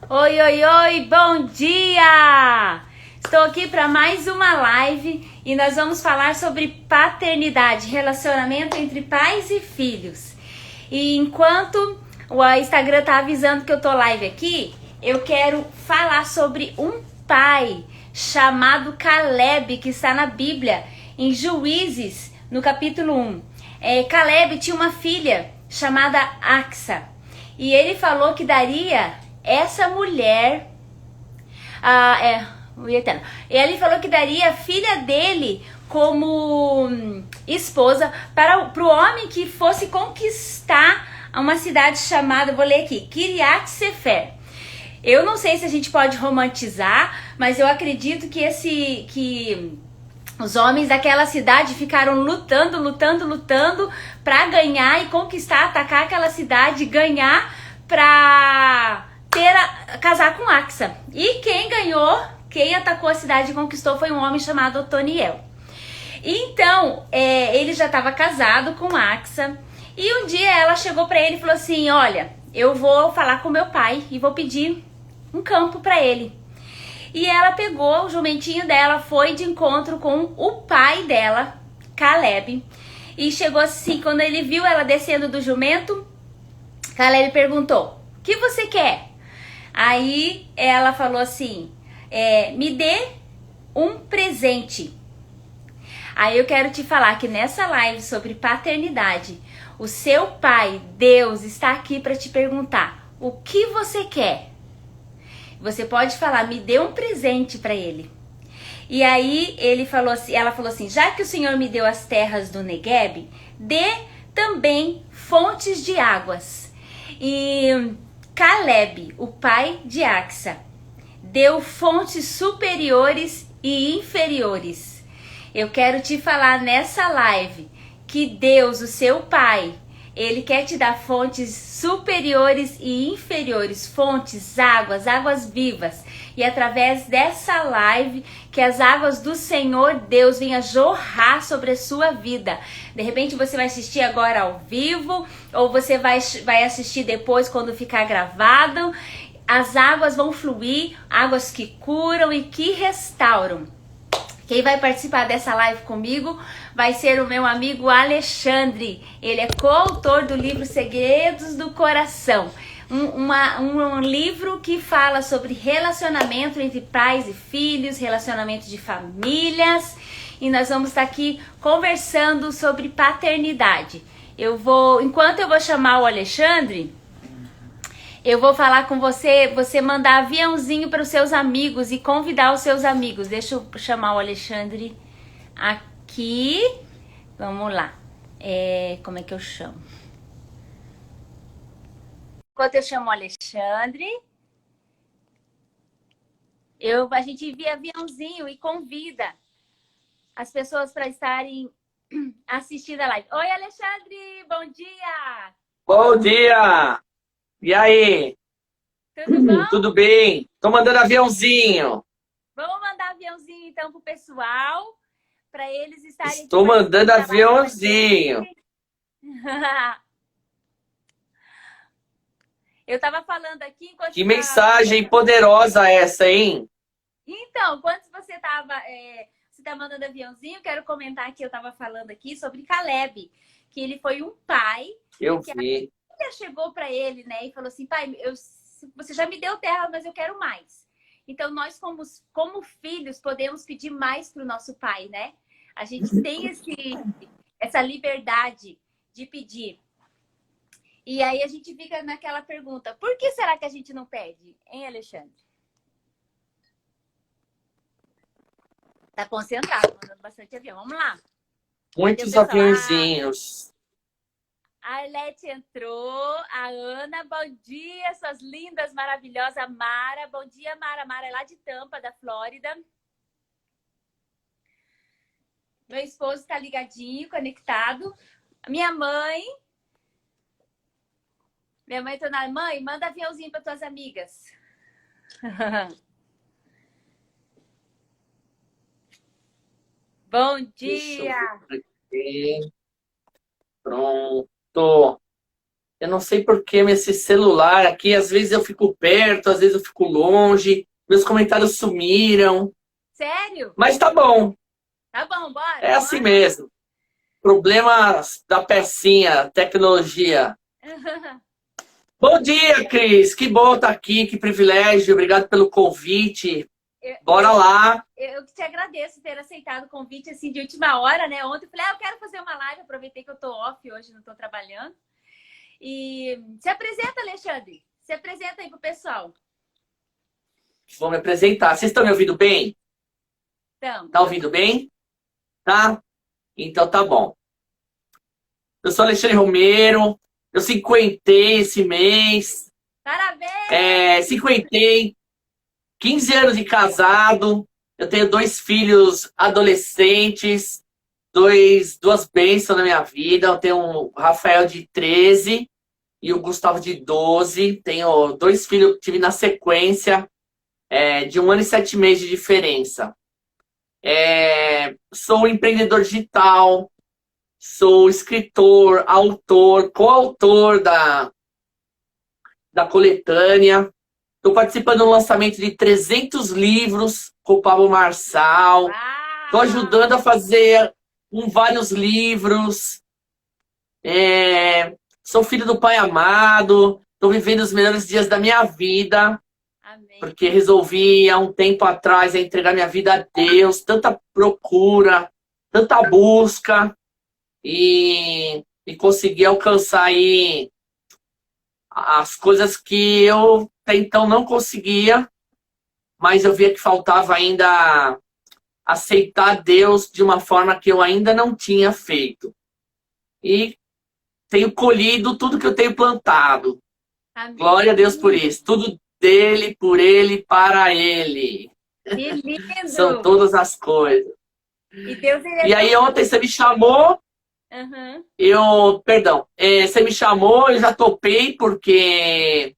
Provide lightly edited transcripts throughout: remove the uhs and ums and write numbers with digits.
Oi, oi, oi, bom dia! Estou aqui para mais uma live e nós vamos falar sobre paternidade, relacionamento entre pais e filhos. E enquanto o Instagram tá avisando que eu tô live aqui, eu quero falar sobre um pai chamado Caleb, que está na Bíblia, em Juízes, no capítulo 1. Caleb tinha uma filha chamada Axa. E ele falou que daria essa mulher, o Eterno. Ele falou que daria a filha dele como esposa para o homem que fosse conquistar uma cidade chamada, vou ler aqui, Kiriat Sefer. Eu não sei se a gente pode romantizar, mas eu acredito que os homens daquela cidade ficaram lutando para ganhar e conquistar, atacar aquela cidade, ganhar para casar com Axa. E quem ganhou, quem atacou a cidade e conquistou foi um homem chamado Otoniel. Então, ele já estava casado com Axa. E um dia ela chegou para ele e falou assim: olha, eu vou falar com meu pai e vou pedir um campo para ele. E ela pegou o jumentinho dela, foi de encontro com o pai dela, Caleb. E chegou assim, quando ele viu ela descendo do jumento, Caleb perguntou: o que você quer? Aí ela falou assim: me dê um presente. Aí eu quero te falar que nessa live sobre paternidade, o seu pai, Deus, está aqui para te perguntar: o que você quer? Você pode falar: me dê um presente para ele. E aí ela falou assim: já que o Senhor me deu as terras do Negueb, dê também fontes de águas. E Caleb, o pai de Axa, deu fontes superiores e inferiores. Eu quero te falar nessa live que Deus, o seu pai, ele quer te dar fontes superiores e inferiores, fontes, águas vivas. E através dessa live, que as águas do Senhor Deus venham jorrar sobre a sua vida. De repente você vai assistir agora ao vivo, ou você vai assistir depois quando ficar gravado. As águas vão fluir, águas que curam e que restauram. Quem vai participar dessa live comigo vai ser o meu amigo Alexandre. Ele é coautor do livro Segredos do Coração. Um livro que fala sobre relacionamento entre pais e filhos, relacionamento de famílias. E nós vamos estar aqui conversando sobre paternidade. Enquanto eu vou chamar o Alexandre, eu vou falar com você mandar aviãozinho para os seus amigos e convidar os seus amigos. Deixa eu chamar o Alexandre aqui. Vamos lá. Como é que eu chamo? Enquanto eu chamo o Alexandre, a gente envia aviãozinho e convida as pessoas para estarem assistindo a live. Oi, Alexandre, bom dia! Bom dia! E aí? Tudo bom? Tudo bem? Tô mandando aviãozinho. Vamos mandar aviãozinho então pro pessoal, para eles estarem aqui Estou mandando participando da live com a aviãozinho. gente. Eu tava falando aqui enquanto Que mensagem poderosa essa, hein? Então, enquanto você tava você tá mandando aviãozinho, quero comentar que eu tava falando aqui sobre Caleb, que ele foi um pai Eu que a vi. filha chegou para ele, né, e falou assim: pai, você já me deu terra, mas eu quero mais. Então, nós como filhos podemos pedir mais para o nosso pai, né? A gente tem essa liberdade de pedir. E aí a gente fica naquela pergunta: por que será que a gente não pede, hein, Alexandre? Tá concentrado, mandando bastante avião. Vamos lá. Cadê o Muitos pessoal? aviãozinhos. A Arlete entrou. A Ana, bom dia, suas lindas, maravilhosas. Mara, bom dia, Mara. Mara é lá de Tampa, da Flórida. Meu esposo está ligadinho, conectado. Minha mãe tá na... Mãe, manda aviãozinho para tuas amigas. Bom Deixa eu dia. ver aqui. Pronto. Eu não sei por que esse celular aqui, às vezes eu fico perto, às vezes eu fico longe, meus comentários sumiram. Sério? Mas tá bom, Tá bom, bora, é assim bora. mesmo. Problemas da pecinha, tecnologia. Bom dia, Cris. Que bom estar aqui, que privilégio. Obrigado pelo convite. Eu, Bora lá. eu que te agradeço ter aceitado o convite assim de última hora, né? Ontem eu falei, eu quero fazer uma live, aproveitei que eu tô off hoje, não tô trabalhando. E se apresenta, Alexandre. Se apresenta aí pro pessoal. Vou me apresentar. Vocês estão me ouvindo bem? Então, Tá ouvindo bem? Tá? Então tá bom. Eu sou Alexandre Romero. Eu cinquentei esse mês. parabéns! Cinquentei. 15 anos de casado. Eu tenho 2 filhos adolescentes. Duas bênçãos na minha vida. Eu tenho o Rafael de 13 e o Gustavo de 12. Tenho 2 filhos que tive na sequência, de 1 ano e 7 meses de diferença. Sou empreendedor digital, sou escritor, autor, coautor da coletânea. Estou participando do lançamento de 300 livros com o Pablo Marçal. Estou ajudando a fazer vários livros. Sou filho do Pai amado. Estou vivendo os melhores dias da minha vida. Amém. Porque resolvi, há um tempo atrás, entregar minha vida a Deus. Tanta procura, tanta busca. E consegui alcançar aí as coisas que eu até então não conseguia. Mas eu via que faltava ainda aceitar Deus de uma forma que eu ainda não tinha feito. E tenho colhido tudo que eu tenho plantado. Amém. Glória a Deus por isso. Tudo dele, por ele, para ele. Que lindo! São todas as coisas. E Deus, ele é E aí ontem você me chamou, Uhum. você me chamou, eu já topei, porque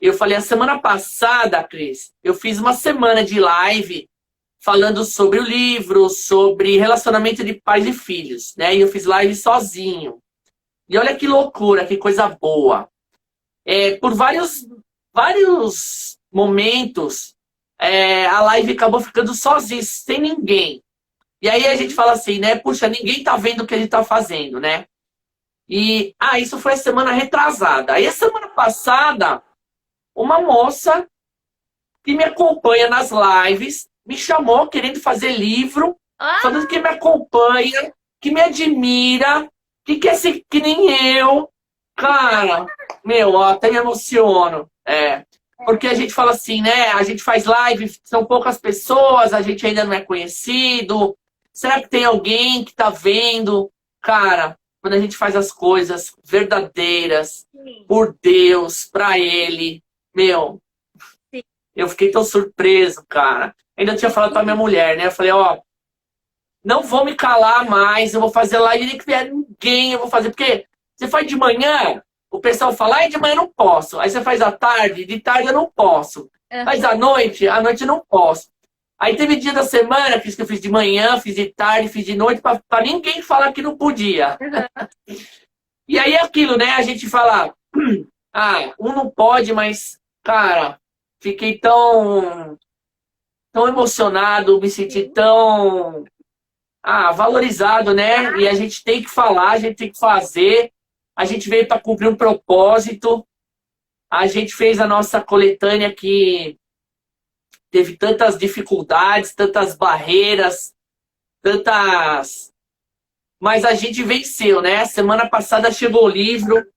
eu falei, a semana passada, Cris, eu fiz uma semana de live falando sobre o livro, sobre relacionamento de pais e filhos, né? E eu fiz live sozinho. E olha que loucura, que coisa boa. Por vários momentos, a live acabou ficando sozinha, sem ninguém. E aí a gente fala assim, né? Puxa, ninguém tá vendo o que ele tá fazendo, né? E, isso foi a semana retrasada. Aí a semana passada, uma moça que me acompanha nas lives me chamou querendo fazer livro, falando que me acompanha, que me admira, que quer ser que nem eu. Cara, meu, até me emociono. Porque a gente fala assim, né? A gente faz live, são poucas pessoas, a gente ainda não é conhecido. Será que tem alguém que tá vendo? Cara, quando a gente faz as coisas verdadeiras, por Deus, pra Ele, meu, eu fiquei tão surpreso, cara. Ainda tinha falado pra minha mulher, né? Eu falei, não vou me calar mais, eu vou fazer live, nem que vier ninguém, eu vou fazer. Porque você faz de manhã, o pessoal fala, de manhã eu não posso. Aí você faz à tarde, de tarde eu não posso. Faz à noite eu não posso. Aí teve dia da semana que eu fiz de manhã, fiz de tarde, fiz de noite, pra ninguém falar que não podia. E aí é aquilo, né? A gente fala, um não pode, mas, cara, fiquei tão emocionado, me senti tão valorizado, né? E a gente tem que falar, a gente tem que fazer. A gente veio para cumprir um propósito. A gente fez a nossa coletânea que teve tantas dificuldades, tantas barreiras, mas a gente venceu, né? Semana passada chegou o livro.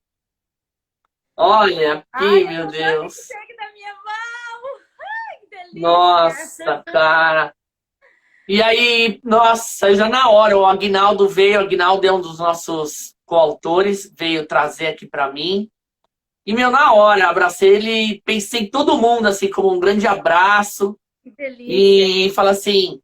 Olha aqui, meu Deus. Na minha mão. Ai, que delícia. Nossa, cara. E aí, nossa, já na hora, o Aguinaldo veio. O Aguinaldo é um dos nossos coautores, veio trazer aqui para mim. E, na hora, abracei ele, pensei em todo mundo, assim, como um grande abraço. Que delícia. E fala assim,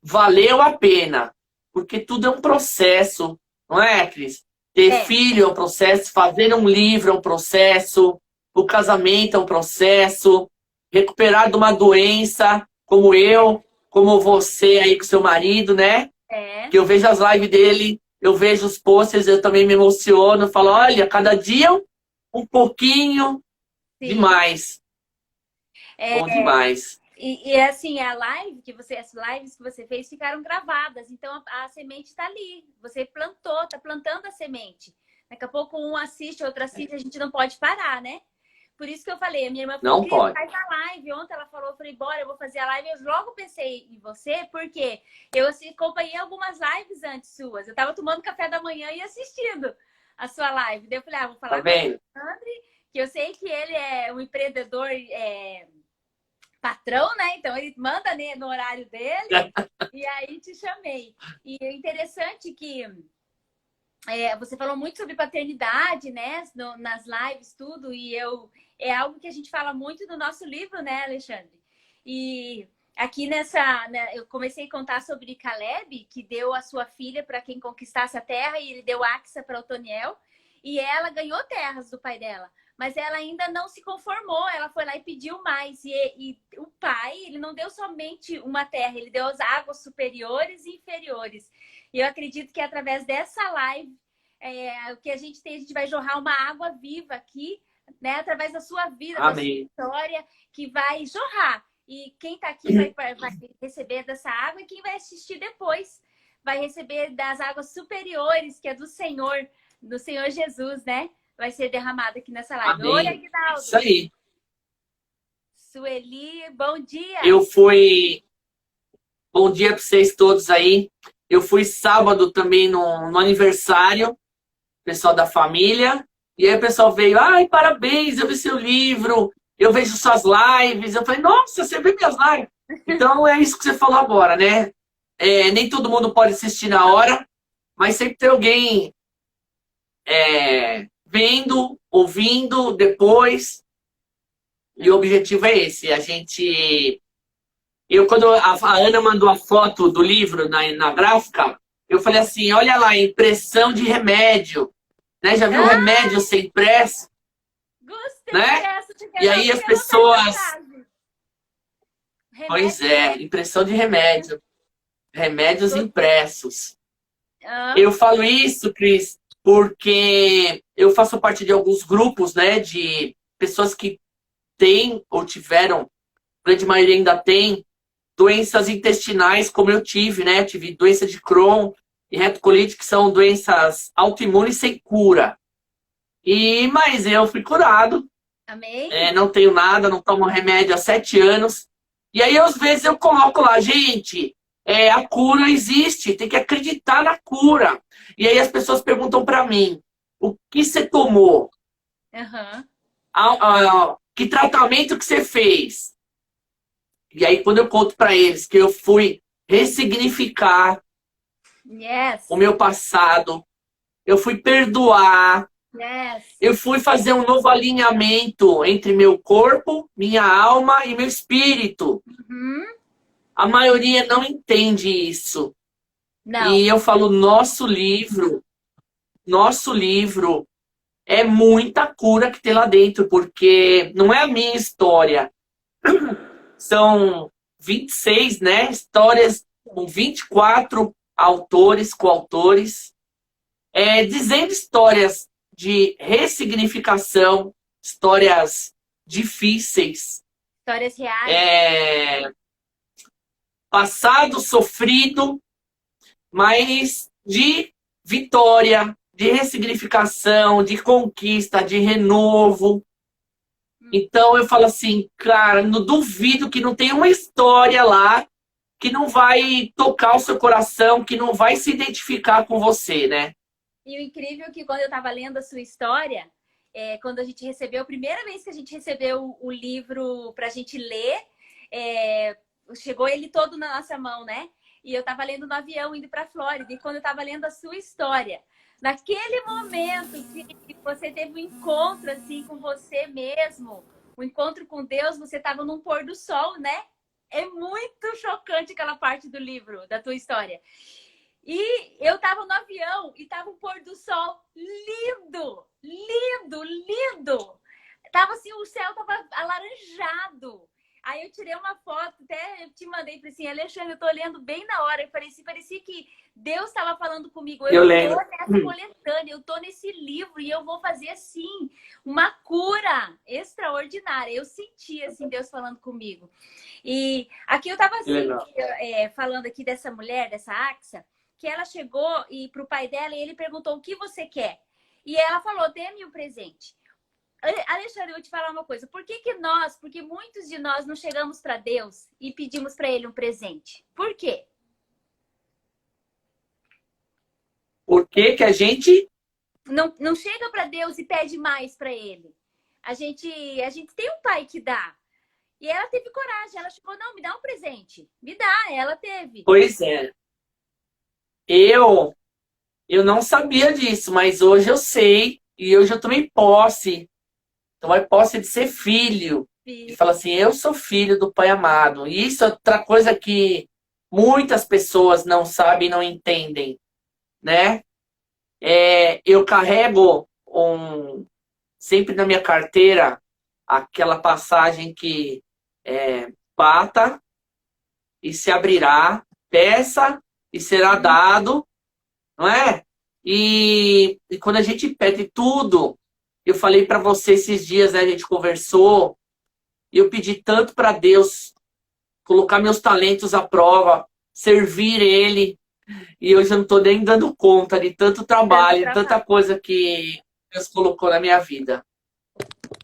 valeu a pena. Porque tudo é um processo, não é, Cris? Ter filho é um processo, fazer um livro é um processo, o casamento é um processo, recuperar de uma doença, como eu, como você aí com seu marido, né? Que eu vejo as lives dele, eu vejo os posts, eu também me emociono, falo, olha, cada dia um pouquinho, Sim. demais. Bom demais. E assim, as lives que você fez ficaram gravadas, então a semente está ali. Você plantou, tá plantando a semente. Daqui a pouco um assiste, outro assiste, a gente não pode parar, né? Por isso que eu falei, a minha irmã falou, Não Cris, pode. faz a live. Ontem ela falou, eu falei, bora, eu vou fazer a live. Eu logo pensei em você, porque eu assim, acompanhei algumas lives antes suas. Eu tava tomando café da manhã e assistindo a sua live. Daí eu falei, vou Tá falar com o vendo? Alexandre, que eu sei que ele é um empreendedor patrão, né? Então ele manda no horário dele e aí te chamei. E é interessante que você falou muito sobre paternidade, né? Nas lives, tudo, e é algo que a gente fala muito no nosso livro, né, Alexandre? E aqui né, eu comecei a contar sobre Caleb, que deu a sua filha para quem conquistasse a terra, e ele deu Axa para Otoniel, e ela ganhou terras do pai dela. Mas ela ainda não se conformou, ela foi lá e pediu mais. E o pai, ele não deu somente uma terra, ele deu as águas superiores e inferiores. E eu acredito que através dessa live, o que a gente tem, a gente vai jorrar uma água viva aqui, né? Através da sua vida, da sua Amém. história, que vai jorrar. E quem está aqui vai receber dessa água, e quem vai assistir depois vai receber das águas superiores, que é do Senhor Jesus, né? Vai ser derramada aqui nessa live. Oi, Amém. Isso Aguinaldo. aí. Sueli, bom dia. Eu fui. Bom dia para vocês todos aí. Eu fui sábado também no aniversário, pessoal da família. E aí o pessoal veio, ai, parabéns, eu vi seu livro, eu vejo suas lives. Eu falei, nossa, você vê minhas lives? Então é isso que você falou agora, né? Nem todo mundo pode assistir na hora, mas sempre tem alguém vendo, ouvindo depois. E o objetivo é esse, a gente. Quando a Ana mandou a foto do livro na gráfica, eu falei assim, olha lá, impressão de remédio. Né? Já viu Ah, remédio ser impresso? gostei Né? dessa. E aí as Tinha anotado essa pessoas. frase. Pois Remédio é, impresso. impressão de remédio. Remédios Gostei. impressos. Ah, Eu falo isso, Cris, porque eu faço parte de alguns grupos, né, de pessoas que têm ou tiveram, a grande maioria ainda tem, doenças intestinais, como eu tive, né? Eu tive doença de Crohn e retocolite, que são doenças autoimunes sem cura. Mas eu fui curado, amém? não tenho nada, não tomo remédio há 7 anos. E aí, às vezes, eu coloco lá, gente, a cura existe, tem que acreditar na cura. E aí as pessoas perguntam para mim, o que você tomou? Aham. Que tratamento que você fez? E aí, quando eu conto para eles que eu fui ressignificar o Yes. meu passado, eu fui perdoar, Yes. eu fui fazer um novo alinhamento entre meu corpo, minha alma e meu espírito. Uhum. A maioria não entende isso. Não. E eu falo, nosso livro é muita cura que tem lá dentro, porque não é a minha história. São 26, né, histórias com 24 autores, coautores, dizendo histórias de ressignificação, histórias difíceis, Histórias reais. é, passado sofrido, mas de vitória, de ressignificação, de conquista, de renovo. Então eu falo assim, cara, não duvido que não tem uma história lá que não vai tocar o seu coração, que não vai se identificar com você, né? E o incrível é que quando eu estava lendo a sua história, quando a gente recebeu, a primeira vez que a gente recebeu o livro para a gente ler, chegou ele todo na nossa mão, né? E eu estava lendo no avião indo para a Flórida. E quando eu estava lendo a sua história, naquele momento que você teve um encontro assim com você mesmo, um encontro com Deus, você estava num pôr do sol, né? É muito chocante aquela parte do livro, da tua história. E eu estava no avião e estava um pôr do sol lindo, lindo, lindo. Tava assim, o céu tava alaranjado. Aí eu tirei uma foto, até eu te mandei, falei assim, Alexandre, eu tô olhando bem na hora. Parecia que Deus estava falando comigo. Eu Eu tô lembro. nessa coletânea, eu tô nesse livro e eu vou fazer, assim, uma cura extraordinária. Eu senti, assim, Deus falando comigo. E aqui eu tava, Que assim, legal. falando aqui dessa mulher, dessa Axa, que ela chegou e pro pai dela e ele perguntou o que você quer. E ela falou, dê-me um presente. Alexandre, eu vou te falar uma coisa. Por que nós, porque muitos de nós não chegamos para Deus e pedimos para Ele um presente? Por quê? Por que que a gente... Não chega para Deus e pede mais para Ele. A gente tem um pai que dá. E ela teve coragem. Ela chegou, não, me dá um presente. Me dá. Ela teve. Pois é. Eu não sabia disso, mas hoje eu sei. E hoje eu tomei posse. Tomei posse de ser filho. E fala assim, eu sou filho do Pai amado. E isso é outra coisa que muitas pessoas não sabem, não entendem, né? Eu carrego sempre na minha carteira aquela passagem que bata e se abrirá, peça e será dado, não é? E quando a gente pede tudo, eu falei para você esses dias, né, a gente conversou, e eu pedi tanto para Deus colocar meus talentos à prova, servir Ele, e hoje eu não estou nem dando conta de tanto trabalho, de tanta coisa que Deus colocou na minha vida.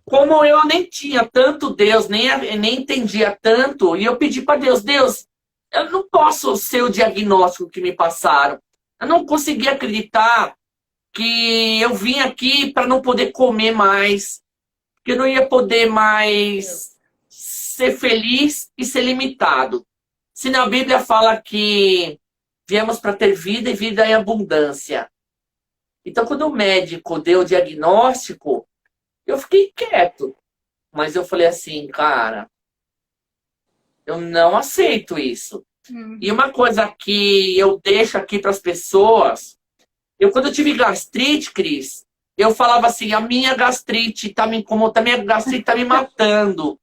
Como eu nem tinha tanto Deus, nem entendia tanto, e eu pedi para Deus, Deus, eu não posso ser o diagnóstico que me passaram. Eu não conseguia acreditar que eu vim aqui para não poder comer mais, que eu não ia poder mais ser feliz e ser limitado. Se na Bíblia fala que viemos para ter vida e vida em abundância. Então, quando o médico deu o diagnóstico, eu fiquei quieto. Mas eu falei assim, cara, eu não aceito isso. E uma coisa que eu deixo aqui para as pessoas, quando eu tive gastrite, Cris, eu falava assim, a minha gastrite tá me incomodando, a minha gastrite tá me matando.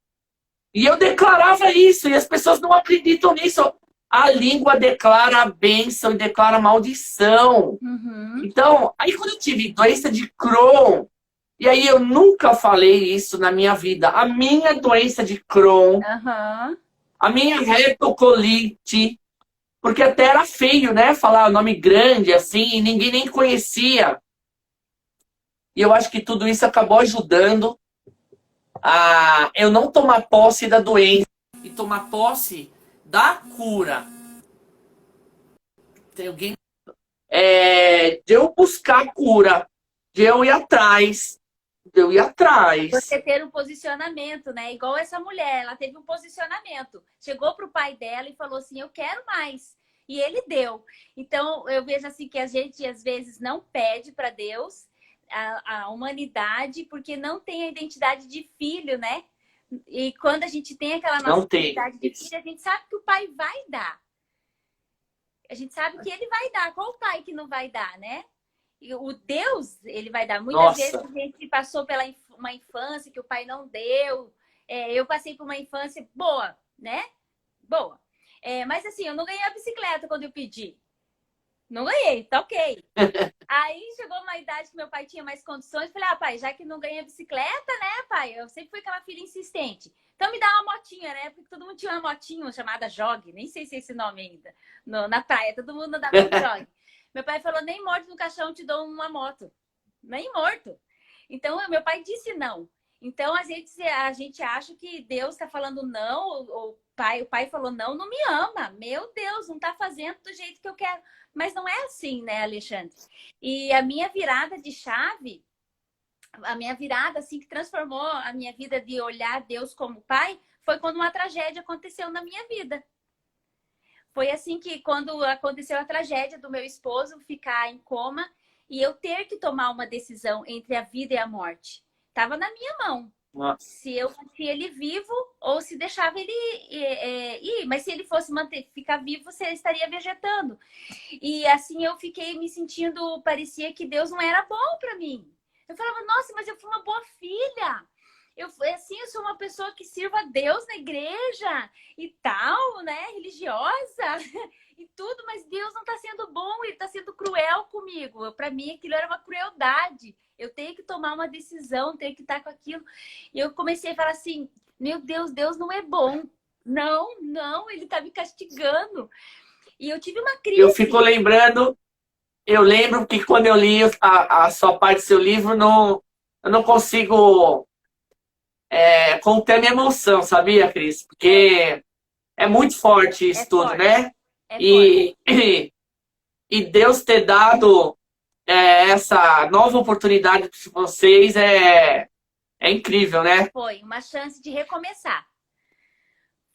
E eu declarava isso, e as pessoas não acreditam nisso. A língua declara a bênção e declara a maldição. Então, aí quando eu tive doença de Crohn, e aí eu nunca falei isso na minha vida, a minha doença de Crohn, a minha retocolite, porque até era feio, né? Falar o nome grande assim, e ninguém nem conhecia. E eu acho que tudo isso acabou ajudando a eu não tomar posse da doença e tomar posse da cura. Tem alguém? De eu buscar cura, de eu ir atrás. Você ter um posicionamento, né? Igual essa mulher, ela teve um posicionamento. Chegou pro pai dela e falou assim, eu quero mais. E ele deu. Então, eu vejo assim que a gente, às vezes, não pede para Deus, a humanidade, porque não tem a identidade de filho, né? E quando a gente tem aquela nossa identidade de filho, a gente sabe que o pai vai dar. A gente sabe que ele vai dar. Qual o pai que não vai dar, né? E o Deus, ele vai dar. Muitas vezes a gente passou pela uma infância que o pai não deu. Eu passei por uma infância boa, né? Boa. Mas assim, eu não ganhei a bicicleta quando eu pedi. Não ganhei, tá ok. Aí chegou uma idade que meu pai tinha mais condições. Falei, pai, já que não ganha bicicleta, né, pai? Eu sempre fui aquela filha insistente. Então me dá uma motinha, né? Porque todo mundo tinha uma motinha chamada Jog. Nem sei se é esse nome ainda. Na praia, todo mundo andava com Jog. Meu pai falou, nem morto no caixão te dou uma moto. Nem morto. Então, meu pai disse não. Então, a gente acha que Deus está falando não, ou o pai falou não, não me ama. Meu Deus, não está fazendo do jeito que eu quero. Mas não é assim, né, Alexandre? E a minha virada de chave, a minha virada, assim, que transformou a minha vida de olhar Deus como pai, foi quando uma tragédia aconteceu na minha vida. Foi assim que quando aconteceu a tragédia do meu esposo ficar em coma e eu ter que tomar uma decisão entre a vida e a morte. Tava na minha mão. Se eu mantinha ele vivo ou se deixava ele ir. Mas se ele fosse ficar vivo, você estaria vegetando. E assim eu fiquei me sentindo, parecia que Deus não era bom para mim. Eu falava, nossa, mas eu fui uma boa filha. eu sou uma pessoa que sirva a Deus na igreja e tal, né? Religiosa e tudo, mas Deus não tá sendo bom, ele tá sendo cruel comigo. Para mim, aquilo era uma crueldade. Eu tenho que tomar uma decisão, tenho que estar com aquilo. E eu comecei a falar assim: meu Deus, Deus não é bom. Não, não, ele tá me castigando. E eu tive uma Eu fico crise. lembrando, eu lembro que quando eu li a sua parte do seu livro, não, eu não consigo conter a minha emoção, sabia, Cris? Porque é muito forte É isso tudo, forte, né? é forte. E, e Deus ter dado essa nova oportunidade para vocês é incrível, né? Foi uma chance de recomeçar.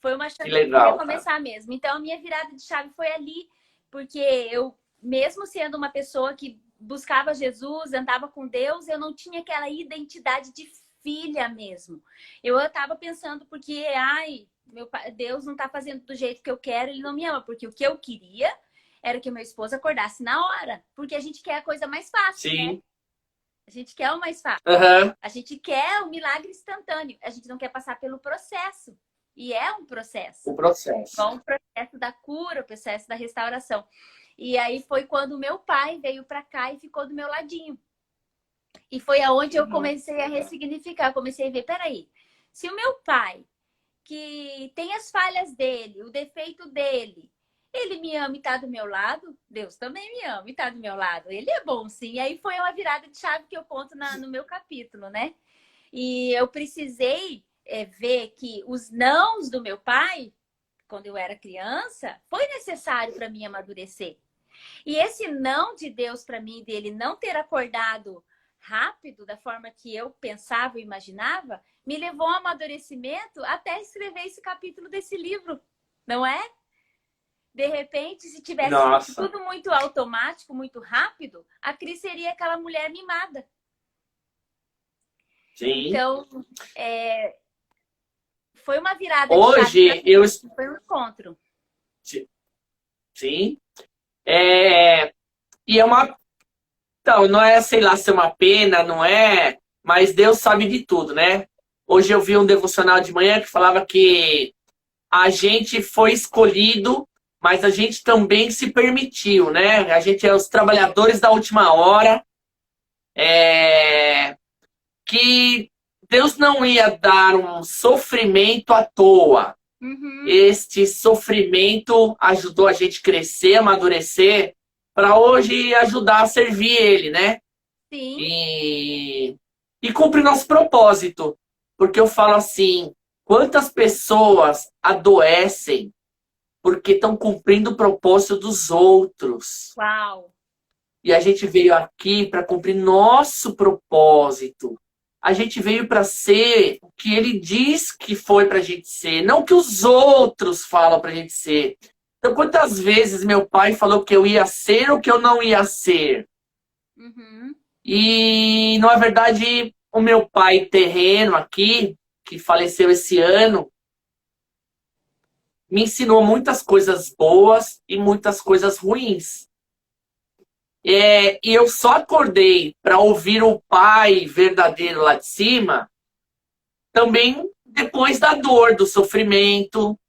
Foi uma Que chance de legal, cara. recomeçar mesmo. Então, a minha virada de chave foi ali, porque eu, mesmo sendo uma pessoa que buscava Jesus, andava com Deus, eu não tinha aquela identidade de filha mesmo. Eu estava pensando porque, ai, Deus não está fazendo do jeito que eu quero, ele não me ama, porque o que eu queria era que meu esposo acordasse na hora, porque a gente quer a coisa mais fácil, né? Sim. A gente quer o mais fácil. Aham. A gente quer o milagre instantâneo. A gente não quer passar pelo processo. E é um processo. O processo. Igual o processo da cura, o processo da restauração. E aí foi quando o meu pai veio para cá e ficou do meu ladinho. E foi aonde eu comecei a ressignificar. Eu comecei a ver, peraí, se o meu pai, que tem as falhas dele, o defeito dele, ele me ama e tá do meu lado, Deus também me ama e tá do meu lado. Ele é bom, sim. E aí foi uma virada de chave que eu conto no meu capítulo, né? E eu precisei ver que os nãos do meu pai, quando eu era criança, foi necessário para mim amadurecer. E esse não de Deus para mim, dele não ter acordado rápido, da forma que eu pensava e imaginava, me levou a um amadurecimento até escrever esse capítulo desse livro, não é? De repente, se tivesse sido Nossa. tudo muito automático, muito rápido, a Cris seria aquela mulher mimada. Sim. Então, foi uma virada de chave para Hoje eu. mim, foi um encontro. Sim. É, e é uma. Então, não é, sei lá, ser uma pena, não é. Mas Deus sabe de tudo, né? Hoje eu vi um devocional de manhã que falava que a gente foi escolhido, mas a gente também se permitiu, né? A gente é os trabalhadores da última hora. Que Deus não ia dar um sofrimento à toa. Uhum, Este sofrimento ajudou a gente crescer, amadurecer, para hoje ajudar a servir Ele, né? sim. E cumprir nosso propósito. Porque eu falo assim, quantas pessoas adoecem porque estão cumprindo o propósito dos outros. Uau. E a gente veio aqui para cumprir nosso propósito. A gente veio para ser o que ele diz que foi para a gente ser, não o que os outros falam para a gente ser. Então, quantas vezes meu pai falou que eu ia ser o que eu não ia ser? Uhum. E, na verdade, o meu pai terreno aqui, que faleceu esse ano, me ensinou muitas coisas boas e muitas coisas ruins. E eu só acordei para ouvir o pai verdadeiro lá de cima também depois da dor, do sofrimento,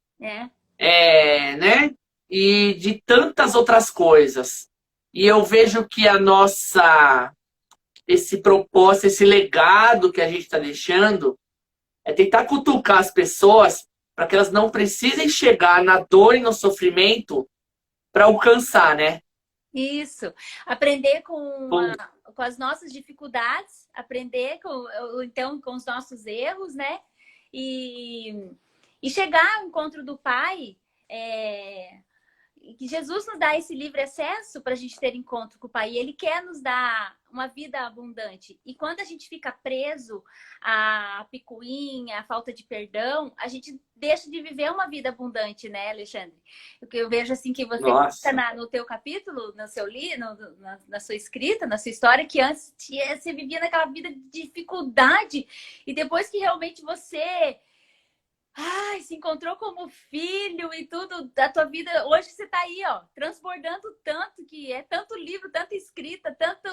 É. né? E de tantas outras coisas. E eu vejo que esse propósito, esse legado que a gente está deixando é tentar cutucar as pessoas para que elas não precisem chegar na dor e no sofrimento para alcançar, né? Isso. Aprender Bom, com as nossas dificuldades, aprender então com os nossos erros, né? E, e chegar ao encontro do Pai. Que Jesus nos dá esse livre acesso para a gente ter encontro com o Pai. E Ele quer nos dar uma vida abundante. E quando a gente fica preso à picuinha, à falta de perdão, a gente deixa de viver uma vida abundante, né, Alexandre? Porque eu vejo assim que você nossa, conta no teu capítulo, no seu livro, na sua escrita, na sua história, que antes você vivia naquela vida de dificuldade e depois que realmente você se encontrou como filho e tudo da tua vida. Hoje você tá aí, ó, transbordando tanto, que é tanto livro, tanta escrita, tanto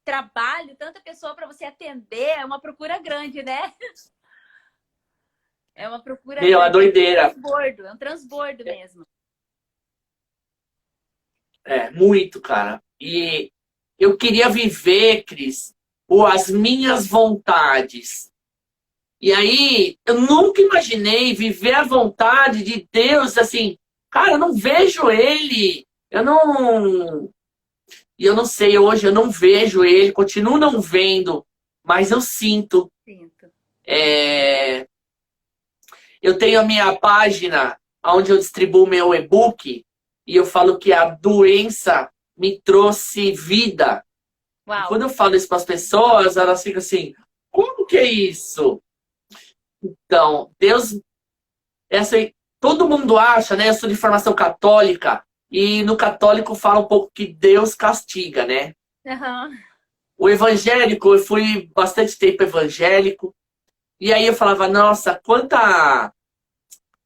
trabalho, tanta pessoa para você atender, é uma procura grande, né? É uma procura Meu, a grande. doideira. É um transbordo mesmo. É, muito, cara. E eu queria viver, Cris, as minhas vontades. E aí, eu nunca imaginei viver a vontade de Deus, assim, cara, eu não vejo ele. Eu não sei, hoje eu não vejo ele, continuo não vendo, mas eu sinto. Sinto. É, eu tenho a minha página onde eu distribuo meu e-book e eu falo que a doença me trouxe vida. E Uau. quando eu falo isso para as pessoas, elas ficam assim, como que é isso? Então, Deus, essa, todo mundo acha, né? Eu sou de formação católica e no católico fala um pouco que Deus castiga, né? Uhum. O evangélico, eu fui bastante tempo evangélico, e aí eu falava, nossa, quanta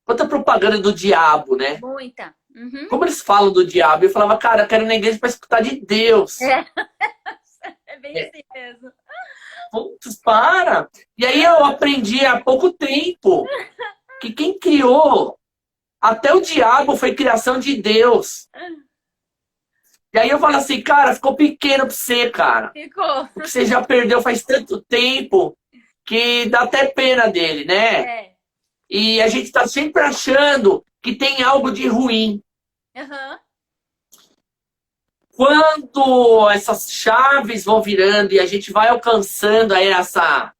propaganda do diabo, né? Muita. Uhum. Como eles falam do diabo? Eu falava, cara, eu quero ir na igreja para escutar de Deus. É bem assim mesmo. Putz, para! E aí eu aprendi há pouco tempo que quem criou até o diabo foi criação de Deus. E aí eu falo assim, cara, ficou pequeno pra você, cara. Ficou. Porque você já perdeu faz tanto tempo que dá até pena dele, né? É. E a gente tá sempre achando que tem algo de ruim. Uhum. Quando essas chaves vão virando e a gente vai alcançando aí essa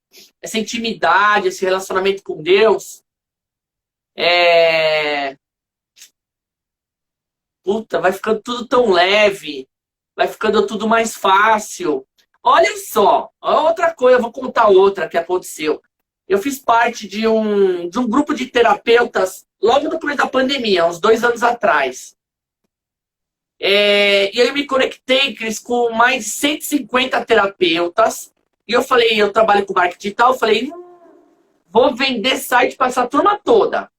intimidade, esse relacionamento com Deus, puta, vai ficando tudo tão leve, vai ficando tudo mais fácil. Olha só, outra coisa, eu vou contar outra que aconteceu. Eu fiz parte de um grupo de terapeutas logo no começo da pandemia, uns 2 anos atrás. E aí eu me conectei, Cris, com mais de 150 terapeutas. E eu falei, eu trabalho com marketing digital, eu falei, vou vender site para essa turma toda.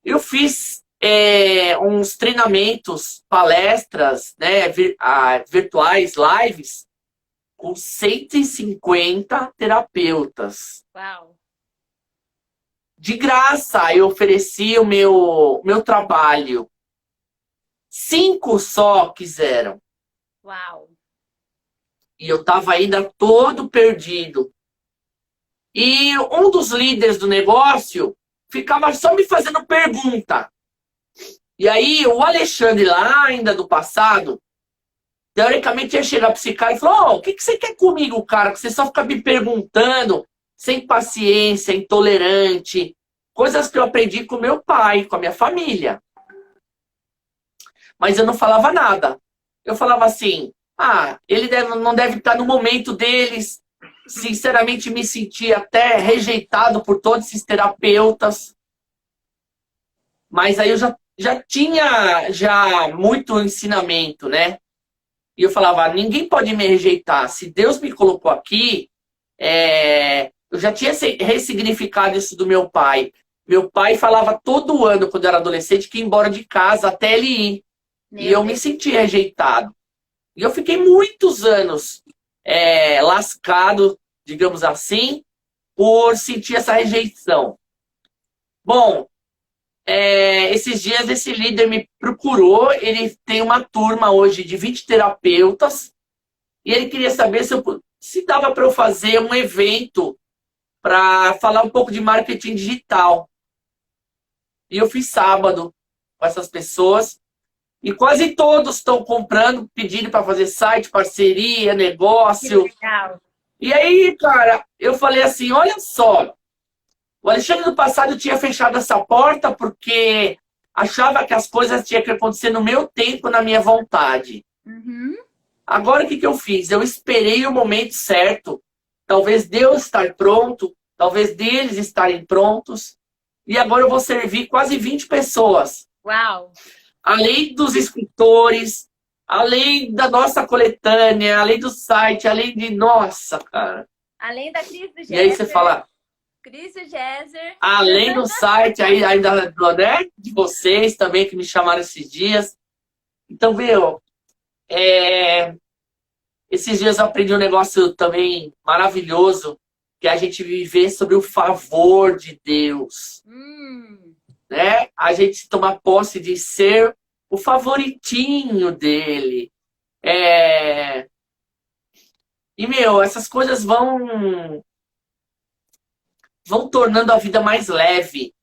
Eu fiz uns treinamentos, palestras, né, virtuais, lives, com 150 terapeutas. Uau. De graça, eu ofereci o meu trabalho. 5 só quiseram. Uau. E eu estava ainda todo perdido. E um dos líderes do negócio ficava só me fazendo pergunta. E aí o Alexandre, lá ainda do passado, teoricamente ia chegar para esse cara e falar, o que você quer comigo, cara? Que você só fica me perguntando, sem paciência, intolerante. Coisas que eu aprendi com meu pai, com a minha família. Mas eu não falava nada. Eu falava assim, ele não deve estar no momento deles. Sinceramente, me senti até rejeitado por todos esses terapeutas. Mas aí eu já tinha muito ensinamento, né? E eu falava, ninguém pode me rejeitar. Se Deus me colocou aqui, eu já tinha ressignificado isso do meu pai. Meu pai falava todo ano, quando eu era adolescente, que ia embora de casa até ele ir. E eu me senti rejeitado. E eu fiquei muitos anos lascado, digamos assim, por sentir essa rejeição. Bom, esses dias esse líder me procurou, ele tem uma turma hoje de 20 terapeutas, e ele queria saber se dava para eu fazer um evento para falar um pouco de marketing digital. E eu fiz sábado com essas pessoas, e quase todos estão comprando, pedindo para fazer site, parceria, negócio. Que legal. E aí, cara, eu falei assim, olha só, o Alexandre do passado tinha fechado essa porta porque achava que as coisas tinham que acontecer no meu tempo, na minha vontade. Uhum. Agora, o que eu fiz? Eu esperei o momento certo. Talvez Deus estar pronto, talvez deles estarem prontos. E agora eu vou servir quase 20 pessoas. Uau. Além dos escritores, além da nossa coletânea, além do site, além de... Nossa, cara. Além da Cris do Géser. E aí você fala... Cris do Géser. Além do site, ainda né, de vocês também, que me chamaram esses dias. Então, viu? Esses dias eu aprendi um negócio também maravilhoso, que é a gente viver sobre o favor de Deus, né? A gente tomar posse de ser o favoritinho dele. É... E, meu, essas coisas vão tornando a vida mais leve.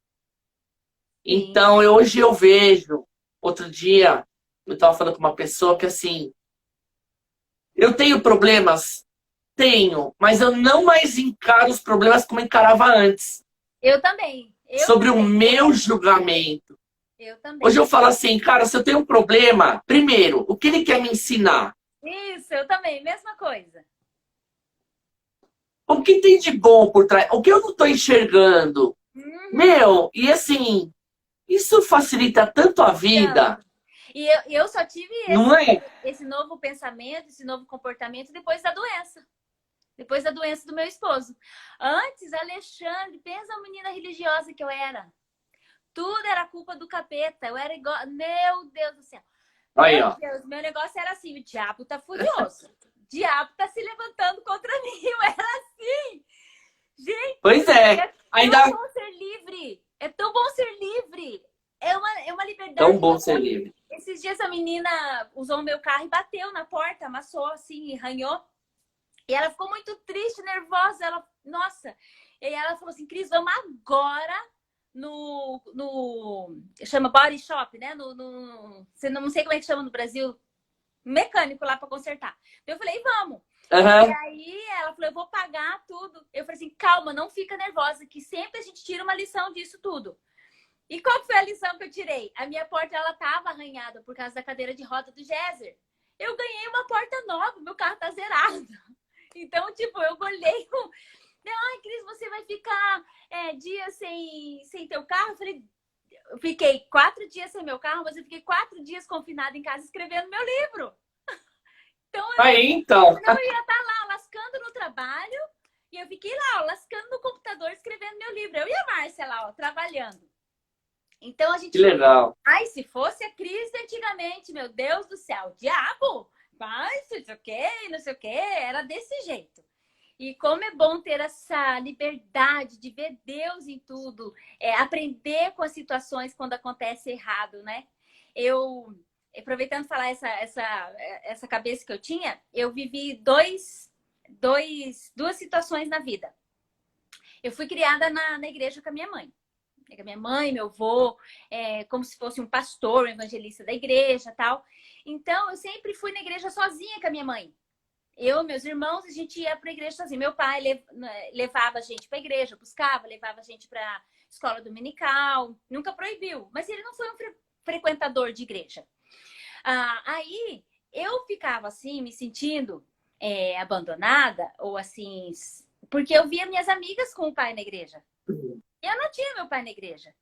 Então, hoje eu vejo, outro dia, eu estava falando com uma pessoa que, assim, eu tenho problemas? Tenho, mas eu não mais encaro os problemas como eu encarava antes. Eu também. Sobre o meu julgamento. Eu também. Hoje eu falo assim, cara, se eu tenho um problema, primeiro, o que ele quer me ensinar? Isso, eu também, mesma coisa. O que tem de bom por trás? O que eu não estou enxergando? Meu, e assim, isso facilita tanto a vida. E eu só tive esse novo pensamento, esse novo comportamento depois da doença. Depois da doença do meu esposo. Antes, Alexandre, pensa a menina religiosa que eu era. Tudo era culpa do capeta. Eu era igual... Meu Deus do céu. Meu Deus, meu negócio era assim, o diabo tá furioso. O diabo tá se levantando contra mim. Eu era assim. Gente, pois é. É tão bom ser livre. É tão bom ser livre. É uma liberdade. Tão bom ser livre. Esses dias a menina usou o meu carro e bateu na porta, amassou assim, arranhou. E ela ficou muito triste, nervosa. Ela, nossa. E ela falou assim, Cris, vamos agora chama Body Shop, né? Não sei como é que chama no Brasil. Mecânico lá para consertar. Então eu falei, vamos. E aí ela falou, eu vou pagar tudo. Eu falei assim, calma, não fica nervosa, que sempre a gente tira uma lição disso tudo. E qual foi a lição que eu tirei? A minha porta, ela tava arranhada por causa da cadeira de roda do Géser. Eu ganhei uma porta nova, meu carro tá zerado. Então, tipo, eu olhei ai, Cris, você vai ficar dias sem teu carro? Eu falei, eu fiquei 4 dias sem meu carro, mas eu fiquei 4 dias confinada em casa escrevendo meu livro. Então, eu ia estar lá lascando no trabalho e eu fiquei lá, lascando no computador, escrevendo meu livro. Eu e a Márcia lá, trabalhando. Então a gente... Que legal. Ai, se fosse a Cris de antigamente, meu Deus do céu, diabo, mas não sei o que, não sei o que, era desse jeito. E como é bom ter essa liberdade de ver Deus em tudo, aprender com as situações quando acontece errado, né? Eu, aproveitando falar essa cabeça que eu tinha, eu vivi duas situações na vida. Eu fui criada na igreja com a minha mãe. A minha mãe, meu avô, como se fosse um pastor, um evangelista da igreja e tal. Então, eu sempre fui na igreja sozinha com a minha mãe. Eu, meus irmãos, a gente ia para a igreja sozinho. Meu pai levava a gente para a igreja, buscava, levava a gente para escola dominical. Nunca proibiu, mas ele não foi um frequentador de igreja. Aí, eu ficava assim, me sentindo abandonada, ou assim, porque eu via minhas amigas com o pai na igreja. Eu não tinha meu pai na igreja.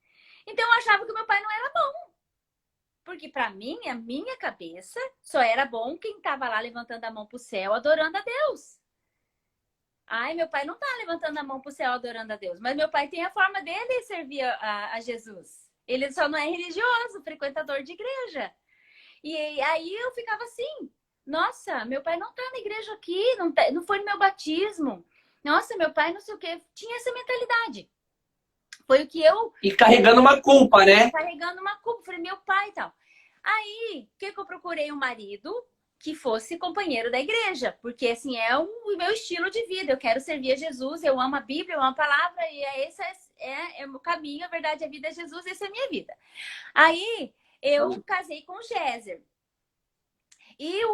Então, eu achava que o meu pai não era bom. Porque para mim, a minha cabeça, só era bom quem estava lá levantando a mão para o céu, adorando a Deus. Ai, meu pai não está levantando a mão para o céu, adorando a Deus. Mas meu pai tem a forma dele servir a Jesus. Ele só não é religioso, frequentador de igreja. E aí eu ficava assim, nossa, meu pai não está na igreja aqui, não foi no meu batismo. Nossa, meu pai não sei o quê. Tinha essa mentalidade. Foi o que eu... E carregando uma culpa, né? Carregando uma culpa. Falei, meu pai e tal. Aí, o que eu procurei um marido que fosse companheiro da igreja. Porque, assim, é o meu estilo de vida. Eu quero servir a Jesus, eu amo a Bíblia, eu amo a palavra. E esse é o caminho, a verdade, a vida é Jesus, essa é a minha vida. Aí, eu casei com o Géser. E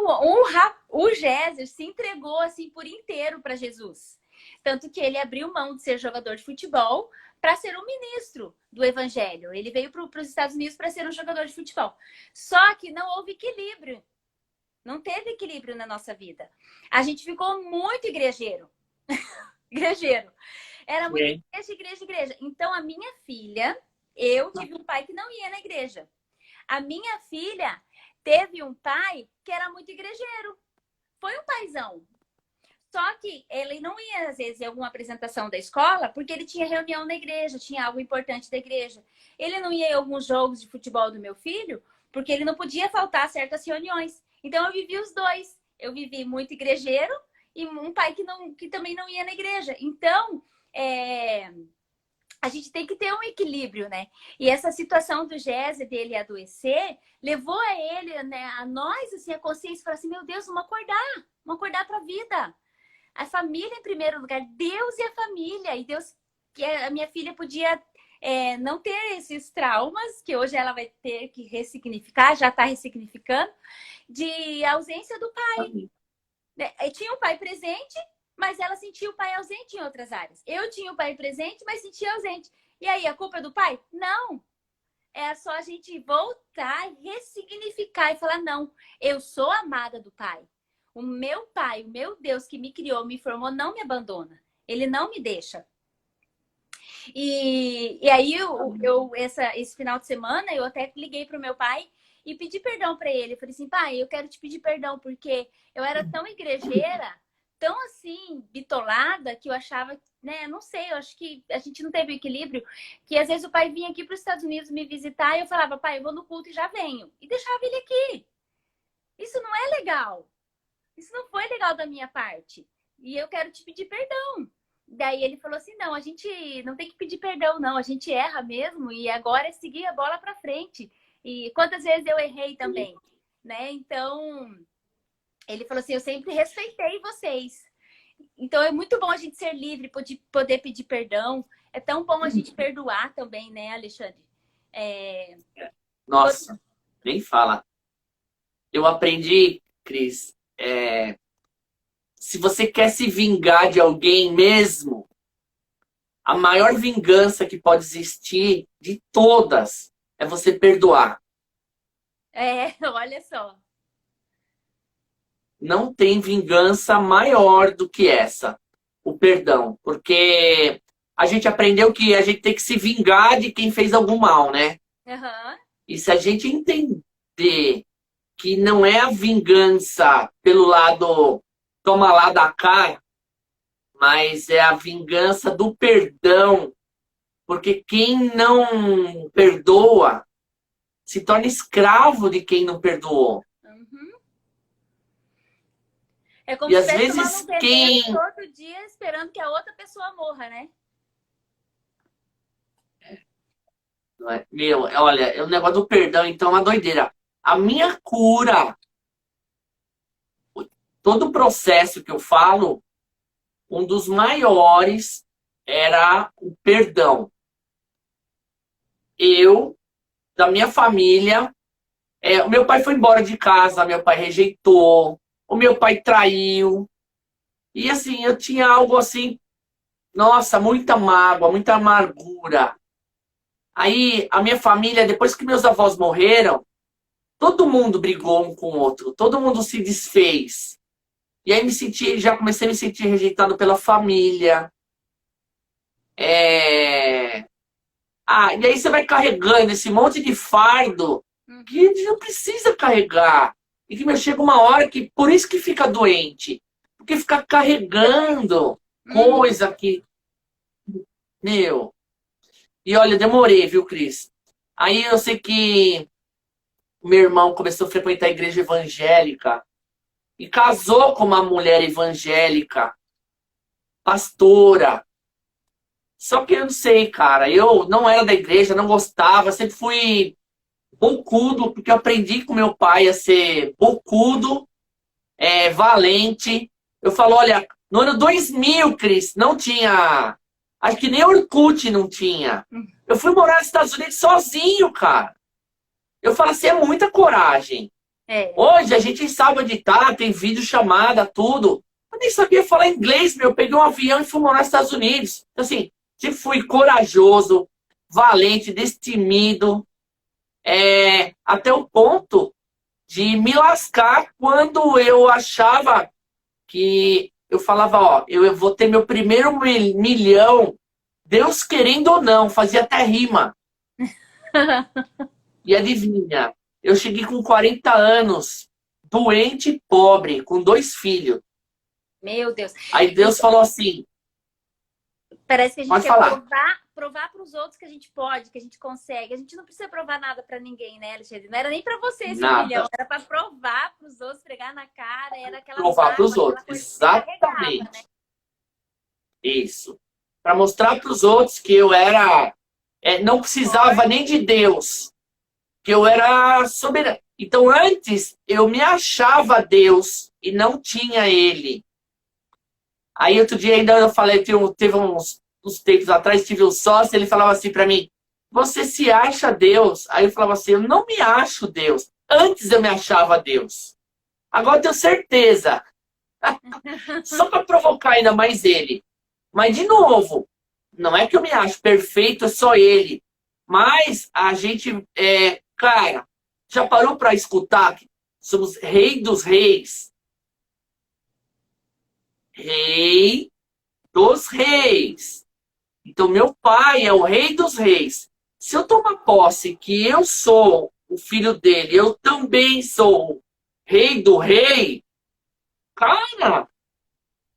o Géser se entregou, assim, por inteiro para Jesus. Tanto que ele abriu mão de ser jogador de futebol para ser um ministro do evangelho. Ele veio para os Estados Unidos para ser um jogador de futebol. Só que não houve equilíbrio. Não teve equilíbrio na nossa vida. A gente ficou muito igrejeiro. Igrejeiro. Era muito igreja. Então, a minha filha, eu tive um pai que não ia na igreja. A minha filha teve um pai que era muito igrejeiro. Foi um paizão. Só que ele não ia, às vezes, em alguma apresentação da escola, porque ele tinha reunião na igreja, tinha algo importante da igreja. Ele não ia em alguns jogos de futebol do meu filho, porque ele não podia faltar a certas reuniões. Então, eu vivi os dois. eu vivi muito igrejeiro e um pai que também não ia na igreja. Então, a gente tem que ter um equilíbrio, né? E essa situação do Gese, dele adoecer, levou a ele, né, a nós, assim, a consciência, falar assim, meu Deus, vamos acordar para a vida. A família em primeiro lugar, Deus e a família. E Deus, que a minha filha podia não ter esses traumas, que hoje ela vai ter que ressignificar, já está ressignificando, de ausência do pai. Tinha o pai presente, mas ela sentia o pai ausente em outras áreas. Eu tinha o pai presente, mas sentia ausente. E aí, a culpa é do pai? Não. É só a gente voltar e ressignificar e falar, não, eu sou amada do pai. O meu Deus que me criou, me formou, não me abandona. Ele não me deixa. E aí, esse final de semana, eu até liguei pro meu pai e pedi perdão para ele. Eu falei assim, pai, eu quero te pedir perdão, porque eu era tão igrejeira, tão assim, bitolada, que eu achava, né, não sei, eu acho que a gente não teve equilíbrio, que às vezes o pai vinha aqui para os Estados Unidos me visitar e eu falava, pai, eu vou no culto e já venho. E deixava ele aqui. Isso não é legal. Isso não foi legal da minha parte. E eu quero te pedir perdão. Daí ele falou assim, não, a gente não tem que pedir perdão, não. A gente erra mesmo e agora é seguir a bola para frente. E quantas vezes eu errei também, né? Então, ele falou assim, eu sempre respeitei vocês. Então, é muito bom a gente ser livre, poder pedir perdão. É tão bom a gente perdoar também, né, Alexandre? Nossa, nem fala. Eu aprendi, Cris, se você quer se vingar de alguém mesmo, a maior vingança que pode existir de todas é você perdoar. Olha só. Não tem vingança maior do que essa, o perdão. Porque a gente aprendeu que a gente tem que se vingar de quem fez algum mal, né? Uhum. E se a gente entender que não é a vingança pelo lado toma lá da cá, mas é a vingança do perdão. Porque quem não perdoa se torna escravo de quem não perdoou. Uhum. É como E se às estivesse vezes tomando um veneno todo dia esperando que a outra pessoa morra, né? Meu, olha, o negócio do perdão, então, é uma doideira. A minha cura, todo o processo que eu falo, um dos maiores era o perdão. Eu, da minha família, o meu pai foi embora de casa, meu pai rejeitou, o meu pai traiu. E assim, eu tinha algo assim, nossa, muita mágoa, muita amargura. Aí, a minha família, depois que meus avós morreram, todo mundo brigou um com o outro, todo mundo se desfez. E aí já comecei a me sentir rejeitado pela família. E aí você vai carregando esse monte de fardo que não precisa carregar. E que chega uma hora que, por isso que fica doente. Porque fica carregando coisa que... Meu... E olha, eu demorei, viu, Cris? Aí eu sei que meu irmão começou a frequentar a igreja evangélica e casou com uma mulher evangélica, pastora. Só que eu não sei, cara. Eu não era da igreja, não gostava, sempre fui bocudo, porque eu aprendi com meu pai a ser bocudo, valente. Eu falo, olha, no ano 2000, Cris, não tinha... Acho que nem Orkut não tinha. Eu fui morar nos Estados Unidos sozinho, cara. Eu falo assim, é muita coragem. Hoje a gente sabe onde tá, tem vídeo chamada, tudo. Eu nem sabia falar inglês, meu. Eu peguei um avião e fui morar nos Estados Unidos. Então, assim, sempre fui corajoso, valente, destemido. Até o ponto de me lascar quando eu achava que... Eu falava, ó, eu vou ter meu primeiro milhão, Deus querendo ou não, fazia até rima. E adivinha, eu cheguei com 40 anos, doente e pobre, com 2 filhos. Meu Deus. Aí Deus falou assim, Parece que a gente Pode quer falar. provar para os outros que a gente pode, que a gente consegue. A gente não precisa provar nada para ninguém, né, Alexandre? Não era nem para você esse 1 milhão, Nada. era para provar para os outros, pregar na cara, era aquela Provar para mágoa, os aquela outros. coisa que você carregava, né? Exatamente. Isso. Para mostrar para os outros que eu era. Não precisava nem de Deus. Que eu era soberano. Então, antes, eu me achava Deus e não tinha Ele. Aí, outro dia, ainda eu falei, teve uns tempos atrás, tive um sócio, ele falava assim para mim, você se acha Deus? Aí eu falava assim, eu não me acho Deus. Antes eu me achava Deus. Agora eu tenho certeza. Só para provocar ainda mais ele. Mas, de novo, não é que eu me acho perfeito, é só ele. Mas a gente, cara, já parou para escutar que somos rei dos reis? Rei dos reis. Então, meu pai é o rei dos reis. Se eu tomar posse que eu sou o filho dele, eu também sou o rei do rei, cara,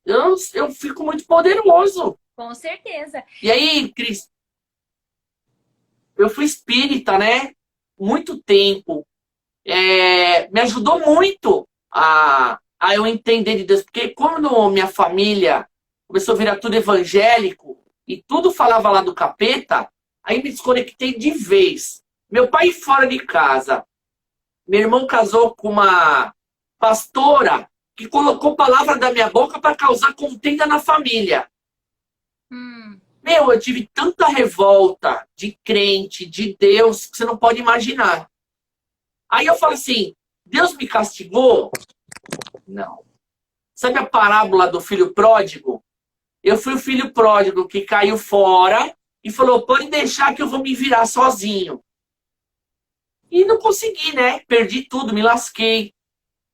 eu fico muito poderoso. Com certeza. E aí, Cris, eu fui espírita, né? Muito tempo. Me ajudou muito a eu entender de Deus. Porque quando minha família começou a virar tudo evangélico e tudo falava lá do capeta, aí me desconectei de vez. Meu pai fora de casa. Meu irmão casou com uma pastora que colocou palavra da minha boca para causar contenda na família. Hum, Meu, eu tive tanta revolta de crente, de Deus, que você não pode imaginar. Aí eu falo assim, Deus me castigou? Não. Sabe a parábola do filho pródigo? Eu fui o filho pródigo que caiu fora e falou, pode deixar que eu vou me virar sozinho. E não consegui, né? Perdi tudo, me lasquei.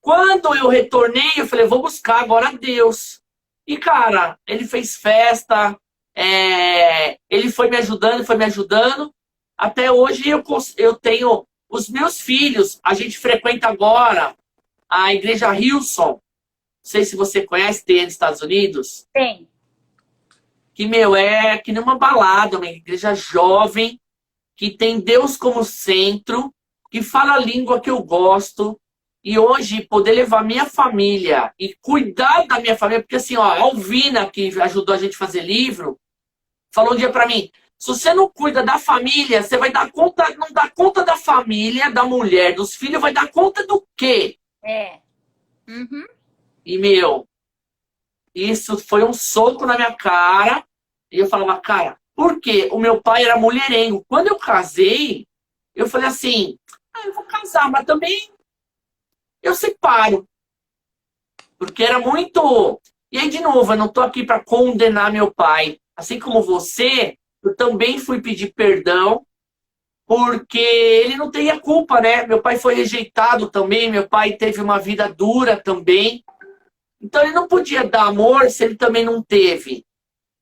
Quando eu retornei, eu falei, vou buscar agora Deus. E, cara, ele fez festa, ele foi me ajudando, foi me ajudando. Até hoje eu tenho os meus filhos. A gente frequenta agora a igreja Hillsong. Não sei se você conhece, tem nos Estados Unidos. tem. Que, meu, é que nem uma balada, uma igreja jovem, que tem Deus como centro, que fala a língua que eu gosto. E hoje, poder levar minha família e cuidar da minha família, porque assim, ó, a Alvina, que ajudou a gente a fazer livro, falou um dia pra mim, se você não cuida da família, você vai dar conta, não dá conta da família, da mulher, dos filhos, vai dar conta do quê? É. Uhum. E, meu, isso foi um soco na minha cara. E eu falava, cara, por quê? O meu pai era mulherengo. Quando eu casei, eu falei assim, eu vou casar, mas também eu separo. Porque era muito. E aí, de novo, eu não tô aqui para condenar meu pai. Assim como você, eu também fui pedir perdão, porque ele não teria culpa, né? Meu pai foi rejeitado também, meu pai teve uma vida dura também. Então ele não podia dar amor se ele também não teve.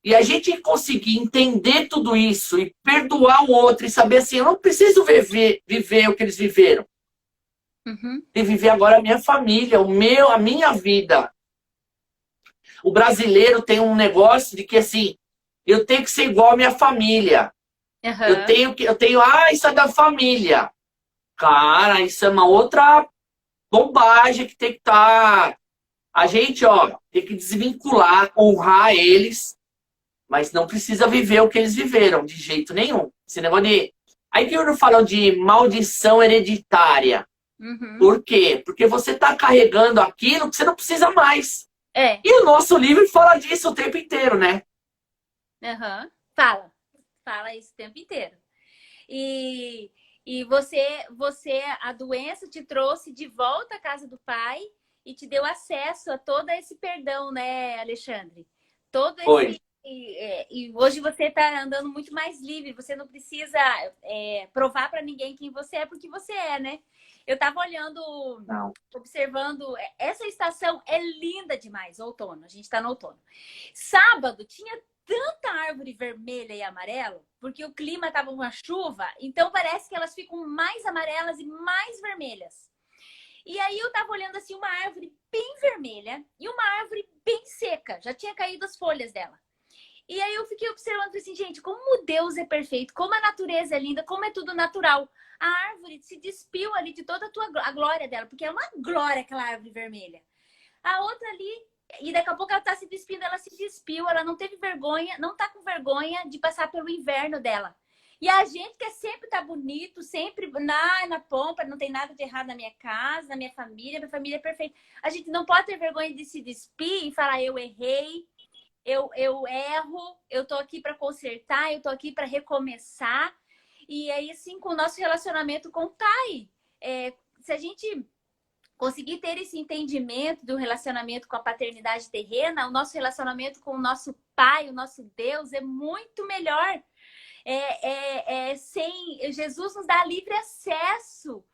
E a gente conseguir entender tudo isso e perdoar o outro e saber assim, eu não preciso viver o que eles viveram. Uhum. E viver agora a minha família, a minha vida. O brasileiro tem um negócio de que assim, eu tenho que ser igual à minha família. Uhum. Isso é da família. Cara, isso é uma outra bobagem que tem que estar. A gente, ó, tem que desvincular, honrar eles, mas não precisa viver o que eles viveram, de jeito nenhum. Esse negócio de. Aí que eu falo de maldição hereditária. Uhum. Por quê? Porque você está carregando aquilo que você não precisa mais. É. E o nosso livro fala disso o tempo inteiro, né? Uhum. Fala isso o tempo inteiro. E, e a doença te trouxe de volta à casa do pai e te deu acesso a todo esse perdão, né, Alexandre? Todo Foi. esse. E hoje você está andando muito mais livre, você não precisa provar para ninguém quem você é, porque você é, né? Eu estava olhando, Não. observando, essa estação é linda demais, outono, a gente está no outono. Sábado tinha tanta árvore vermelha e amarela, porque o clima estava uma chuva, então parece que elas ficam mais amarelas e mais vermelhas. E aí eu tava olhando assim uma árvore bem vermelha e uma árvore bem seca, já tinha caído as folhas dela. E aí eu fiquei observando assim, gente, como Deus é perfeito, como a natureza é linda, como é tudo natural. A árvore se despiu ali de toda a glória dela, porque é uma glória aquela árvore vermelha. A outra ali, e daqui a pouco ela tá se despindo, ela se despiu, ela não teve vergonha, não tá com vergonha de passar pelo inverno dela. E a gente quer sempre tá bonito, sempre na pompa, não tem nada de errado na minha casa, na minha família é perfeita. A gente não pode ter vergonha de se despir e falar, eu errei, eu erro, eu tô aqui para consertar, eu tô aqui para recomeçar. E aí, assim, com o nosso relacionamento com o pai. Se a gente conseguir ter esse entendimento do relacionamento com a paternidade terrena, o nosso relacionamento com o nosso pai, o nosso Deus, é muito melhor. Jesus nos dá livre acesso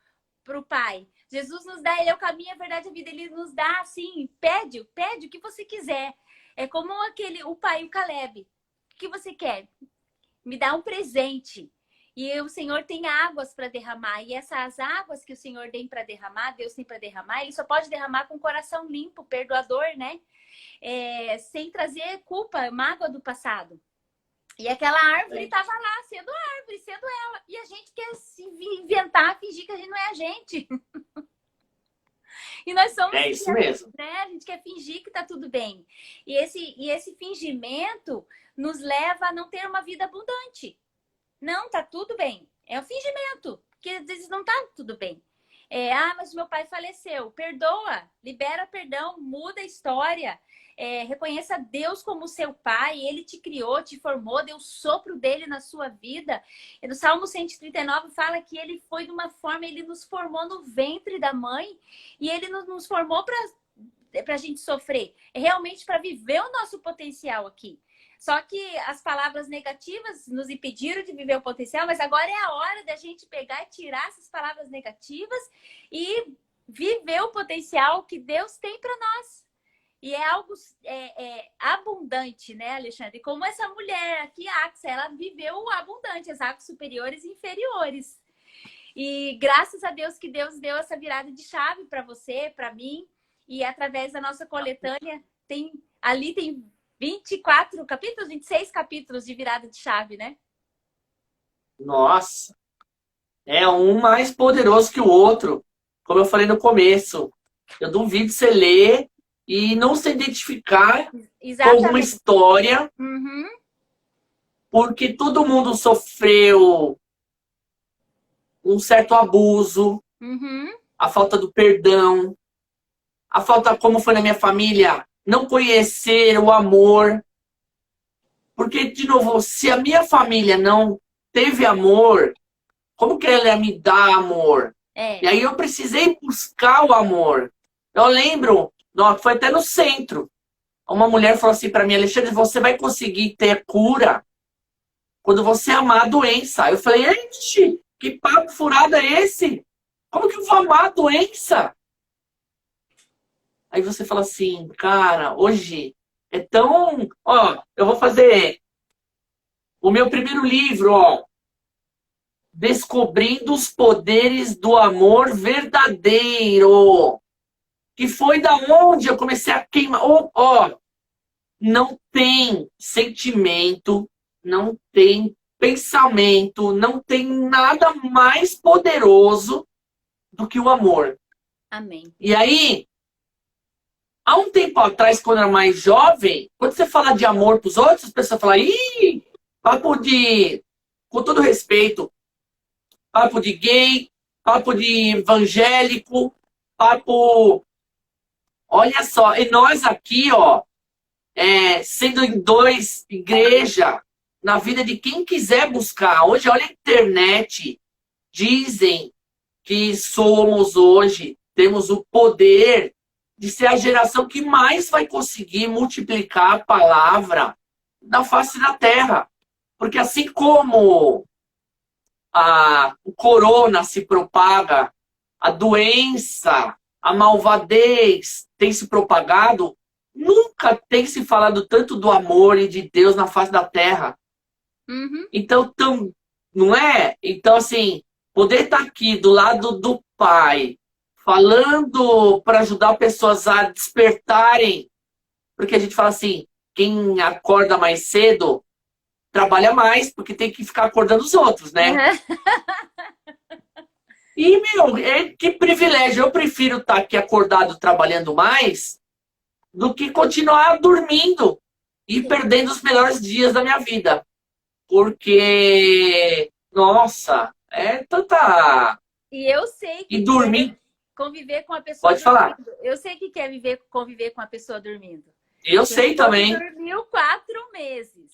para o pai. Jesus nos dá, ele é o caminho, a verdade, a vida. Ele nos dá assim, pede o que você quiser. É como o pai, o Caleb. O que você quer? Me dá um presente. E o Senhor tem águas para derramar. E essas águas que o Senhor tem para derramar, Deus tem para derramar, ele só pode derramar com o coração limpo, perdoador, né? Sem trazer culpa, mágoa do passado. E aquela árvore estava lá, sendo árvore, sendo ela. E a gente quer se inventar, fingir que a gente não é a gente. E nós somos... É isso mesmo. Né? A gente quer fingir que tá tudo bem. E esse fingimento nos leva a não ter uma vida abundante. Não, tá tudo bem. É um fingimento, porque às vezes não tá tudo bem. Mas meu pai faleceu. Perdoa, libera perdão, muda a história. Reconheça Deus como seu pai. Ele te criou, te formou, deu o sopro dele na sua vida. E no Salmo 139 fala que ele foi de uma forma, ele nos formou no ventre da mãe e ele nos formou para a gente sofrer. É realmente para viver o nosso potencial aqui. Só que as palavras negativas nos impediram de viver o potencial, mas agora é a hora da gente pegar e tirar essas palavras negativas e viver o potencial que Deus tem para nós. E é algo abundante, né, Alexandre? Como essa mulher aqui, Axa, ela viveu o abundante, as águas superiores e inferiores. E graças a Deus que Deus deu essa virada de chave para você, para mim. E através da nossa coletânea, tem 24 capítulos, 26 capítulos de virada de chave, né? Nossa! É um mais poderoso que o outro. Como eu falei no começo. Eu duvido você ler e não se identificar com alguma história. Uhum. Porque todo mundo sofreu um certo abuso. Uhum. A falta do perdão. A falta, como foi na minha família, não conhecer o amor. Porque, de novo, se a minha família não teve amor, como que ela ia me dar amor? E aí eu precisei buscar o amor. Eu lembro, foi até no centro. Uma mulher falou assim para mim, Alexandre, você vai conseguir ter cura quando você amar a doença. Eu falei, gente, que papo furado é esse? Como que eu vou amar a doença? Aí você fala assim, cara, hoje é tão... eu vou fazer o meu primeiro livro, Descobrindo os Poderes do Amor Verdadeiro. Que foi da onde eu comecei a queimar. Não tem sentimento, não tem pensamento, não tem nada mais poderoso do que o amor. Amém. E aí... Há um tempo atrás, quando eu era mais jovem, quando você fala de amor para os outros, as pessoas falam, papo de, com todo respeito, papo de gay, papo de evangélico, papo... Olha só, e nós aqui, sendo em dois, igreja, na vida de quem quiser buscar. Hoje, olha a internet, dizem que somos hoje, temos o poder de ser a geração que mais vai conseguir multiplicar a palavra na face da terra. Porque assim como o corona se propaga, a doença, a malvadez tem se propagado, nunca tem se falado tanto do amor e de Deus na face da terra. Uhum. Então, não é? Então, assim, poder estar aqui do lado do Pai, falando para ajudar pessoas a despertarem. Porque a gente fala assim, quem acorda mais cedo trabalha mais, porque tem que ficar acordando os outros, né? E, meu, que privilégio. Eu prefiro estar aqui acordado trabalhando mais do que continuar dormindo e perdendo os melhores dias da minha vida. Porque, nossa, é tanta... E eu sei E que dormir... conviver com a pessoa Pode falar. dormindo. Eu sei que quer conviver com a pessoa dormindo. Eu sei também. Dormiu 4 meses.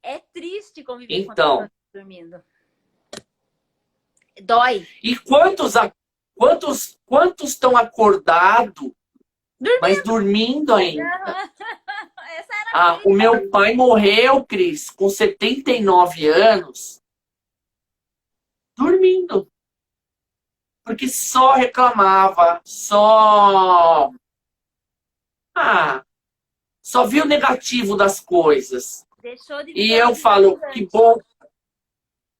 É triste conviver com a Então, pessoa dormindo. Dói. e quantos estão acordados, mas dormindo ainda? Essa era O meu pai morreu, Cris, com 79 anos, dormindo. Porque só reclamava, só viu o negativo das coisas. deixou de E viver eu uma falo, vida que bom,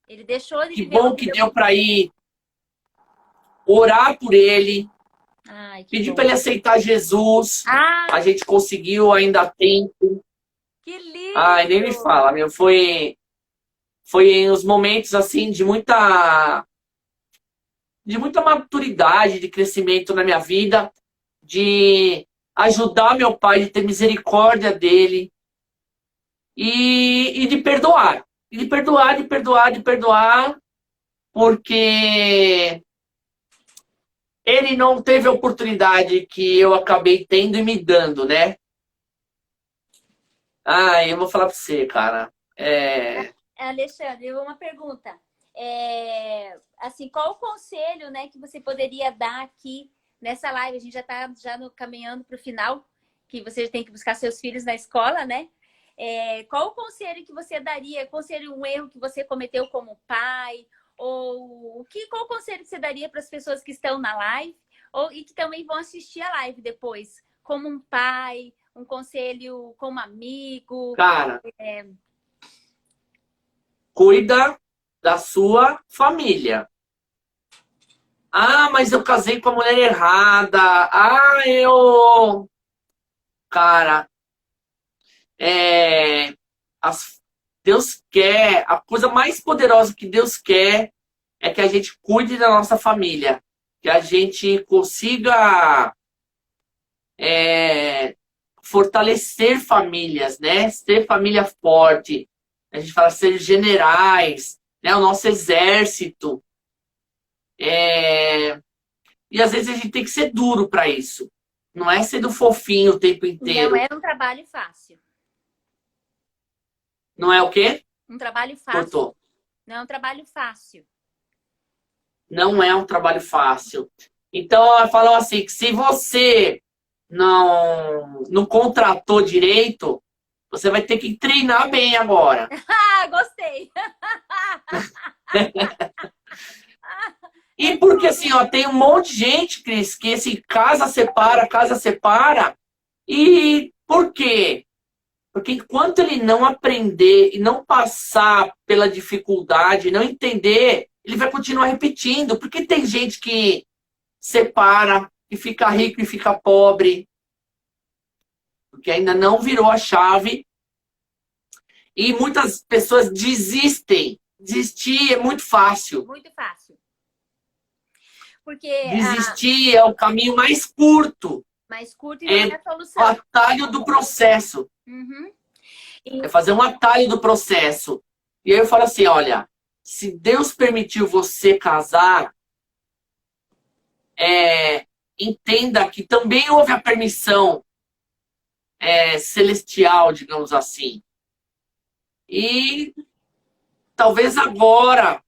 Ele deixou de que viver bom uma que vida. deu para ir orar por ele, Ai, que pedir bom. para ele aceitar Jesus. A gente conseguiu ainda há tempo. Que lindo! Ai, nem me fala, meu, foi uns momentos assim de muita maturidade, de crescimento na minha vida, de ajudar meu pai, de ter misericórdia dele e de perdoar. E de perdoar, porque ele não teve a oportunidade que eu acabei tendo e me dando, né? Eu vou falar pra você, cara. Alexandre, eu vou uma pergunta. Assim, qual o conselho, né, que você poderia dar aqui nessa live? A gente já está caminhando para o final, que você tem que buscar seus filhos na escola, né? Qual o conselho que você daria? Um erro que você cometeu como pai? Ou qual o conselho que você daria para as pessoas que estão na live e que também vão assistir a live depois? Como um pai, um conselho como amigo? Cara, cuida da sua família. Mas eu casei com a mulher errada. Cara, Deus quer, a coisa mais poderosa que Deus quer é que a gente cuide da nossa família. Que a gente consiga fortalecer famílias, né? Ser família forte. A gente fala ser generais, né? O nosso exército. E às vezes a gente tem que ser duro para isso. Não é sendo fofinho o tempo inteiro. Não é um trabalho fácil. Não é o quê? Um trabalho fácil. Cortou. Não é um trabalho fácil. Não é um trabalho fácil. Então, eu falo assim, que se você não contratou direito, você vai ter que treinar bem agora. Gostei! E porque assim, ó, tem um monte de gente, Cris, que esse casa separa. E por quê? Porque enquanto ele não aprender e não passar pela dificuldade, não entender, ele vai continuar repetindo. Porque tem gente que separa, que fica rico e fica pobre. Porque ainda não virou a chave. E muitas pessoas desistem. Desistir é muito fácil. Muito fácil. Porque desistir é o caminho mais curto. Mais curto e não é a solução. O atalho do processo. Uhum. É fazer um atalho do processo. E aí eu falo assim, olha, se Deus permitiu você casar, entenda que também houve a permissão celestial, digamos assim. E talvez agora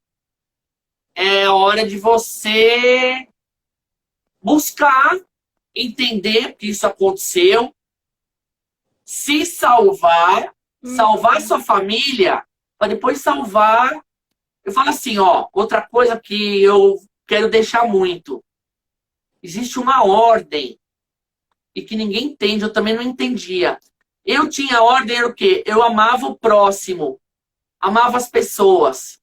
é hora de você buscar entender que isso aconteceu, se salvar, salvar sua família, para depois salvar. Eu falo assim, ó, outra coisa que eu quero deixar muito. Existe uma ordem e que ninguém entende, eu também não entendia. Eu tinha ordem, era o quê? Eu amava o próximo, amava as pessoas.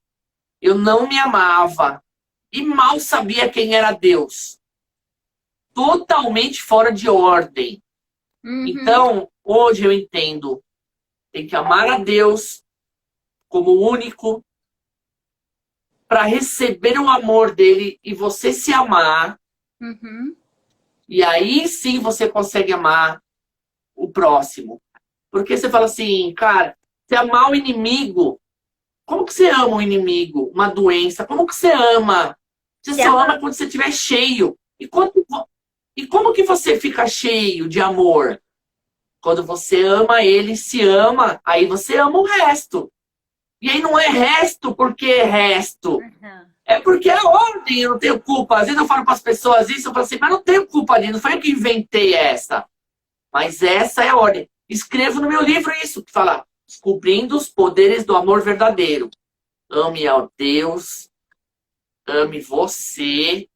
Eu não me amava e mal sabia quem era Deus. Totalmente fora de ordem. Uhum. Então, Hoje eu entendo. Tem que amar a Deus como único para receber o amor dele e você se amar. Uhum. E aí sim você consegue amar o próximo. Porque você fala assim, cara, você amar o inimigo. Como que você ama o inimigo? Uma doença. Como que você ama? Você Se só ama. ama quando você estiver cheio. E como que você fica cheio de amor? Quando você ama ele, se ama, aí você ama o resto. E aí não é resto porque é resto. Uhum. É porque é ordem, eu não tenho culpa. Às vezes eu falo para as pessoas isso, eu falo assim, mas não tenho culpa disso, não foi eu que inventei essa. Mas essa é a ordem. Escrevo no meu livro isso, que fala, descobrindo os poderes do amor verdadeiro. Ame ao Deus, ame você.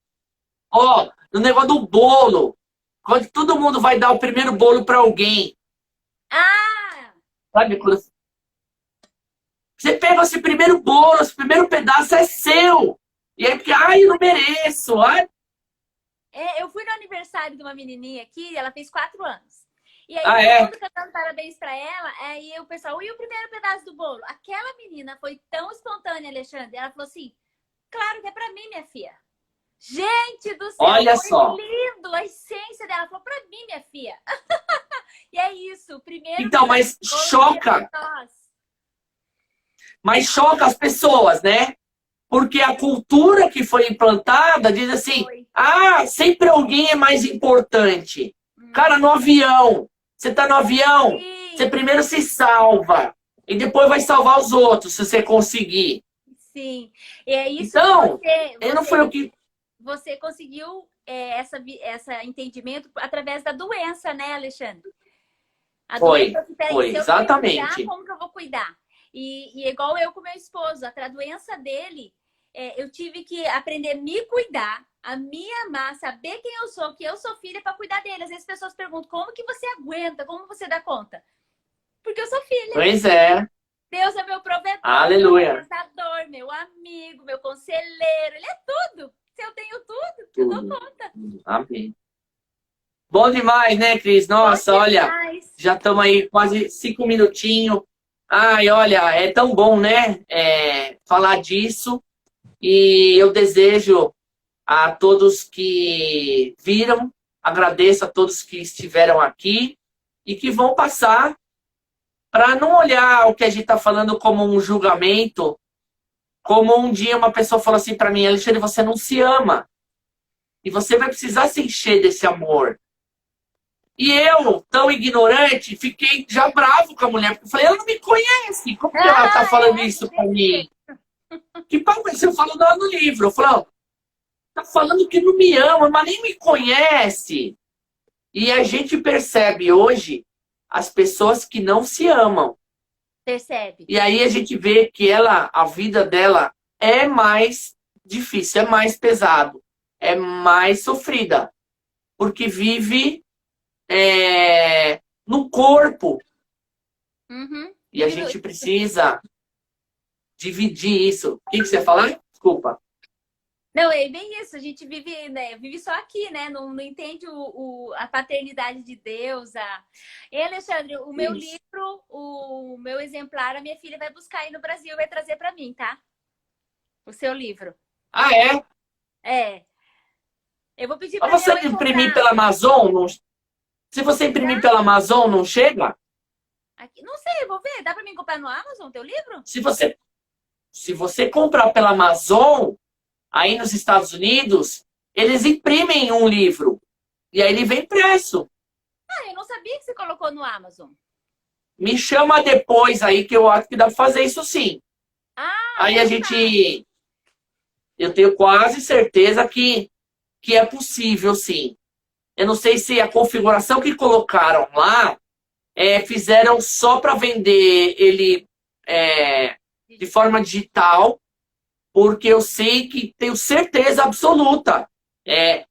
Ó, no negócio do bolo, quando todo mundo vai dar o primeiro bolo para alguém, Ah! sabe? Quando você pega esse primeiro bolo, esse primeiro pedaço é seu. E aí, porque, ai, eu não mereço. Ai, Eu fui no aniversário de uma menininha aqui, ela fez 4 anos. E aí ah, todo é? mundo cantando parabéns pra ela, aí o pessoal, e o primeiro pedaço do bolo? Aquela menina foi tão espontânea, Alexandre, ela falou assim, claro que é pra mim, minha filha. Gente do céu, Olha foi só. lindo a essência dela. Ela falou pra mim, minha filha. E é isso, o primeiro Então, pedaço mas do bolo foi choca. pra nós. Mas choca as pessoas, né? Porque a cultura que foi implantada diz assim: Foi. ah, sempre alguém é mais importante. Cara, Hum. no avião, você tá no avião, você Sim, primeiro se salva e depois vai salvar os outros, se você conseguir. sim. E é isso que Então, eu não fui o que. você conseguiu essa entendimento através da doença, né, Alexandre? A Foi, doença, peraí, foi, se eu não me cuidar, exatamente. como que eu vou cuidar? E é igual eu com meu esposo, a doença dele, eu tive que aprender a me cuidar, a me amar, saber quem eu sou, que eu sou filha para cuidar dele. Às vezes as pessoas perguntam, como que você aguenta, como você dá conta? Porque eu sou filha. Pois é, Deus é meu provedor, meu aleluia. orientador, meu amigo, meu conselheiro, ele é tudo. Se eu tenho tudo, eu dou Tudo. conta. Amém. Bom demais, né, Cris? Bom Nossa, olha, demais. já estamos aí quase 5 minutinhos. Ai, olha, é tão bom, né, falar disso. E eu desejo a todos que viram, agradeço a todos que estiveram aqui e que vão passar para não olhar o que a gente está falando como um julgamento, como um dia uma pessoa falou assim para mim, Alexandre, você não se ama. E você vai precisar se encher desse amor. E eu, tão ignorante, fiquei já bravo com a mulher, porque eu falei, ela não me conhece, como que ela tá falando isso pra Desse mim? jeito. Que papo é esse? Eu falo lá no livro, eu falo, ó, tá falando que não me ama, mas nem me conhece. E a gente percebe hoje as pessoas que não se amam. Percebe? E aí a gente vê que ela, a vida dela é mais difícil, é mais pesado, é mais sofrida, porque vive no corpo. Uhum. E a gente precisa dividir isso. O que você ia falar? Desculpa. Não, é bem isso. A gente vive, né, vive só aqui, né? Não entende a paternidade de Deus. E, Alexandre, o meu Isso. livro, o meu exemplar, a minha filha vai buscar aí no Brasil e vai trazer para mim, tá? O seu livro. Ah, é? É. Eu vou pedir Mas para minha você mãe imprimir comprar. pela Amazon, não... se você imprimir pela Amazon, não chega? Aqui. Não sei, eu vou ver. Dá para mim comprar no Amazon teu livro? Se você comprar pela Amazon, aí nos Estados Unidos, eles imprimem um livro. E aí ele vem impresso. Ah, eu não sabia que você colocou no Amazon. Me chama depois aí, que eu acho que dá pra fazer isso sim. Ah, Aí a então tá. gente... Eu tenho quase certeza que é possível, sim. Eu não sei se a configuração que colocaram lá fizeram só para vender ele de forma digital, porque eu sei que tenho certeza absoluta.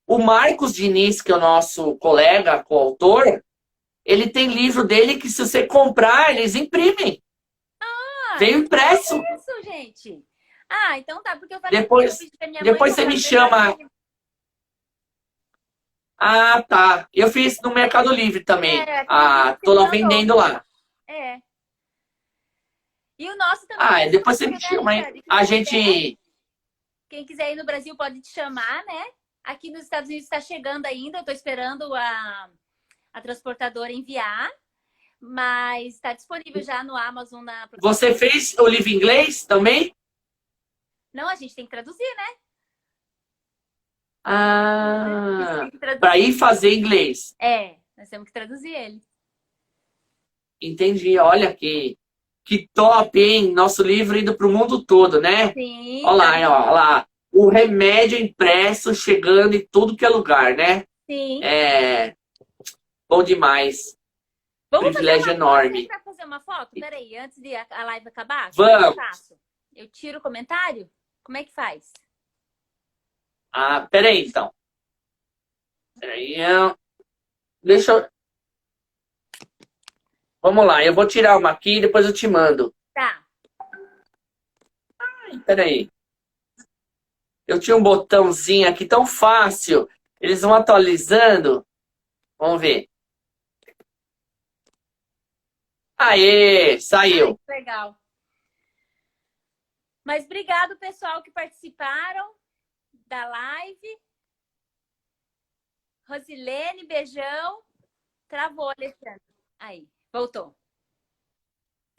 O Marcos Diniz, que é o nosso colega, coautor, ele tem livro dele que, se você comprar, eles imprimem. Ah, Veio eu não sabia impresso. disso, gente. Ah, então tá, porque eu falei que eu Depois, pedi pra minha mãe depois você comprar me no Mercado chama. Livre. Ah, tá. Eu fiz no Mercado Livre também. Aquele Ah, vídeo que tô você lá me mandou. vendendo lá. É. E o nosso também Ah, tá depois você disponível, me né, chama, hein? Alexandre? A gente. Quem quiser ir no Brasil pode te chamar, né? Aqui nos Estados Unidos está chegando ainda, eu tô esperando a transportadora enviar, mas está disponível já no Amazon na. Você fez o livro em inglês também? Não, a gente tem que traduzir, né? A gente Ah, tem que para traduzir. ir fazer inglês. É, nós temos que traduzir ele. Entendi. Olha que top, hein? Nosso livro indo para o mundo todo, né? Sim, Olha tá. lá, hein, ó, olha lá. O remédio impresso chegando em tudo que é lugar, né? Sim. É bom demais. Vamos fazer Privilégio uma foto? Vem enorme. pra fazer uma foto? Peraí, antes de a live acabar, como é que eu Vamos. faço? Eu tiro o comentário? Como é que faz? Ah, peraí, então. Peraí. Deixa eu. Vamos lá, eu vou tirar uma aqui e depois eu te mando. Tá. Peraí. Eu tinha um botãozinho aqui tão fácil. Eles vão atualizando. Vamos ver. Aê, saiu. Ai, que legal. Mas obrigado, pessoal, que participaram da live. Rosilene, beijão. Travou, Alexandre. Aí, voltou.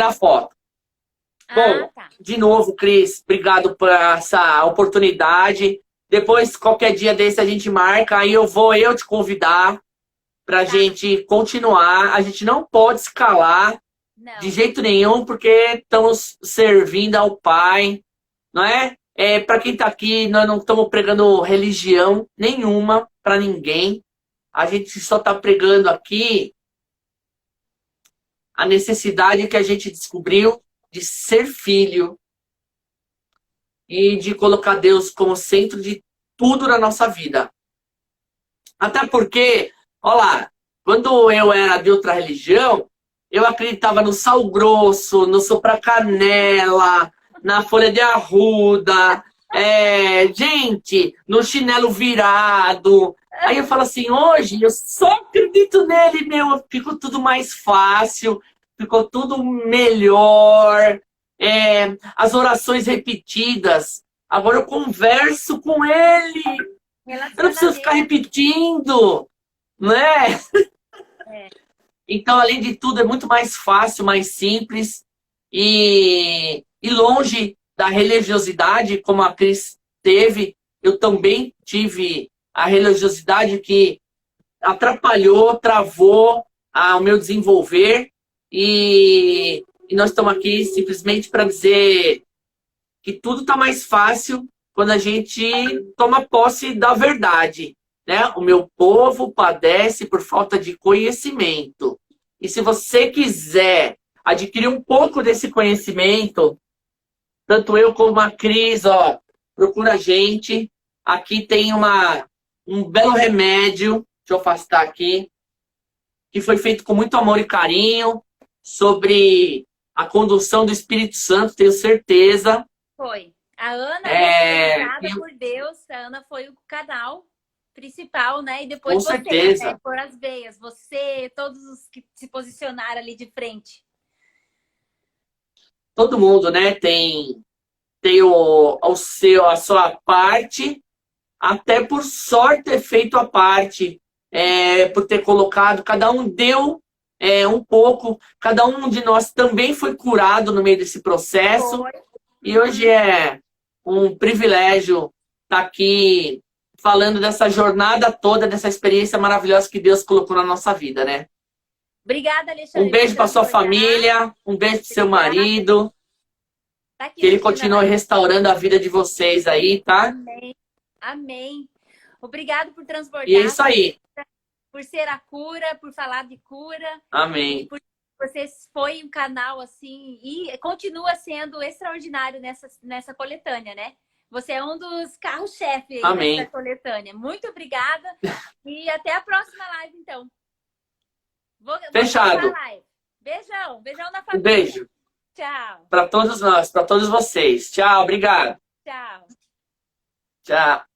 Na foto. Bom, Tá. de novo, Cris, obrigado por essa oportunidade. Depois, qualquer dia desse, a gente marca. Aí eu te convidar pra gente continuar. A gente não pode escalar Não. de jeito nenhum, porque estamos servindo ao Pai, não é? Para quem tá aqui, nós não estamos pregando religião nenhuma para ninguém. A gente só tá pregando aqui a necessidade que a gente descobriu de ser filho e de colocar Deus como centro de tudo na nossa vida. Até porque, olha lá, quando eu era de outra religião, eu acreditava no sal grosso, no sopra-canela, na folha de arruda, gente, no chinelo virado. Aí eu falo assim, hoje eu só acredito nele, meu, ficou tudo mais fácil, ficou tudo melhor. As orações repetidas. Agora eu converso com ele. Eu não preciso ficar repetindo, né? Então, além de tudo, é muito mais fácil, mais simples e longe da religiosidade, como a Cris teve. Eu também tive a religiosidade que atrapalhou, travou o meu desenvolver. E nós estamos aqui simplesmente para dizer que tudo está mais fácil quando a gente toma posse da verdade, né? O meu povo padece por falta de conhecimento. E se você quiser adquirir um pouco desse conhecimento, tanto eu como a Cris, procura a gente. Aqui tem um belo remédio, deixa eu afastar aqui, que foi feito com muito amor e carinho, sobre a condução do Espírito Santo, tenho certeza. Foi. A Ana foi usada por Deus. A Ana foi o canal principal, né? E depois com você, certeza. né? Por as veias. Você, todos os que se posicionaram ali de frente. Todo mundo, né? Tem a sua parte, até por sorte ter feito a parte, por ter colocado, cada um deu um pouco, cada um de nós também foi curado no meio desse processo. Foi. E hoje é um privilégio estar aqui falando dessa jornada toda, dessa experiência maravilhosa que Deus colocou na nossa vida, né? Obrigada, Alexandre. Um beijo para sua família, um beijo para seu marido. Tá aqui, que ele continue restaurando a vida de vocês aí, tá? Amém. Amém. Obrigado por transbordar. E é isso aí. Por ser a cura, por falar de cura. Amém. Por você foi um canal assim e continua sendo extraordinário nessa coletânea, né? Você é um dos carros-chefe dessa coletânea. Muito obrigada e até a próxima live, então. Fechado. Beijão. Beijão na família. Um beijo. Tchau. Para todos nós, para todos vocês. Tchau, obrigado. Tchau. Tchau.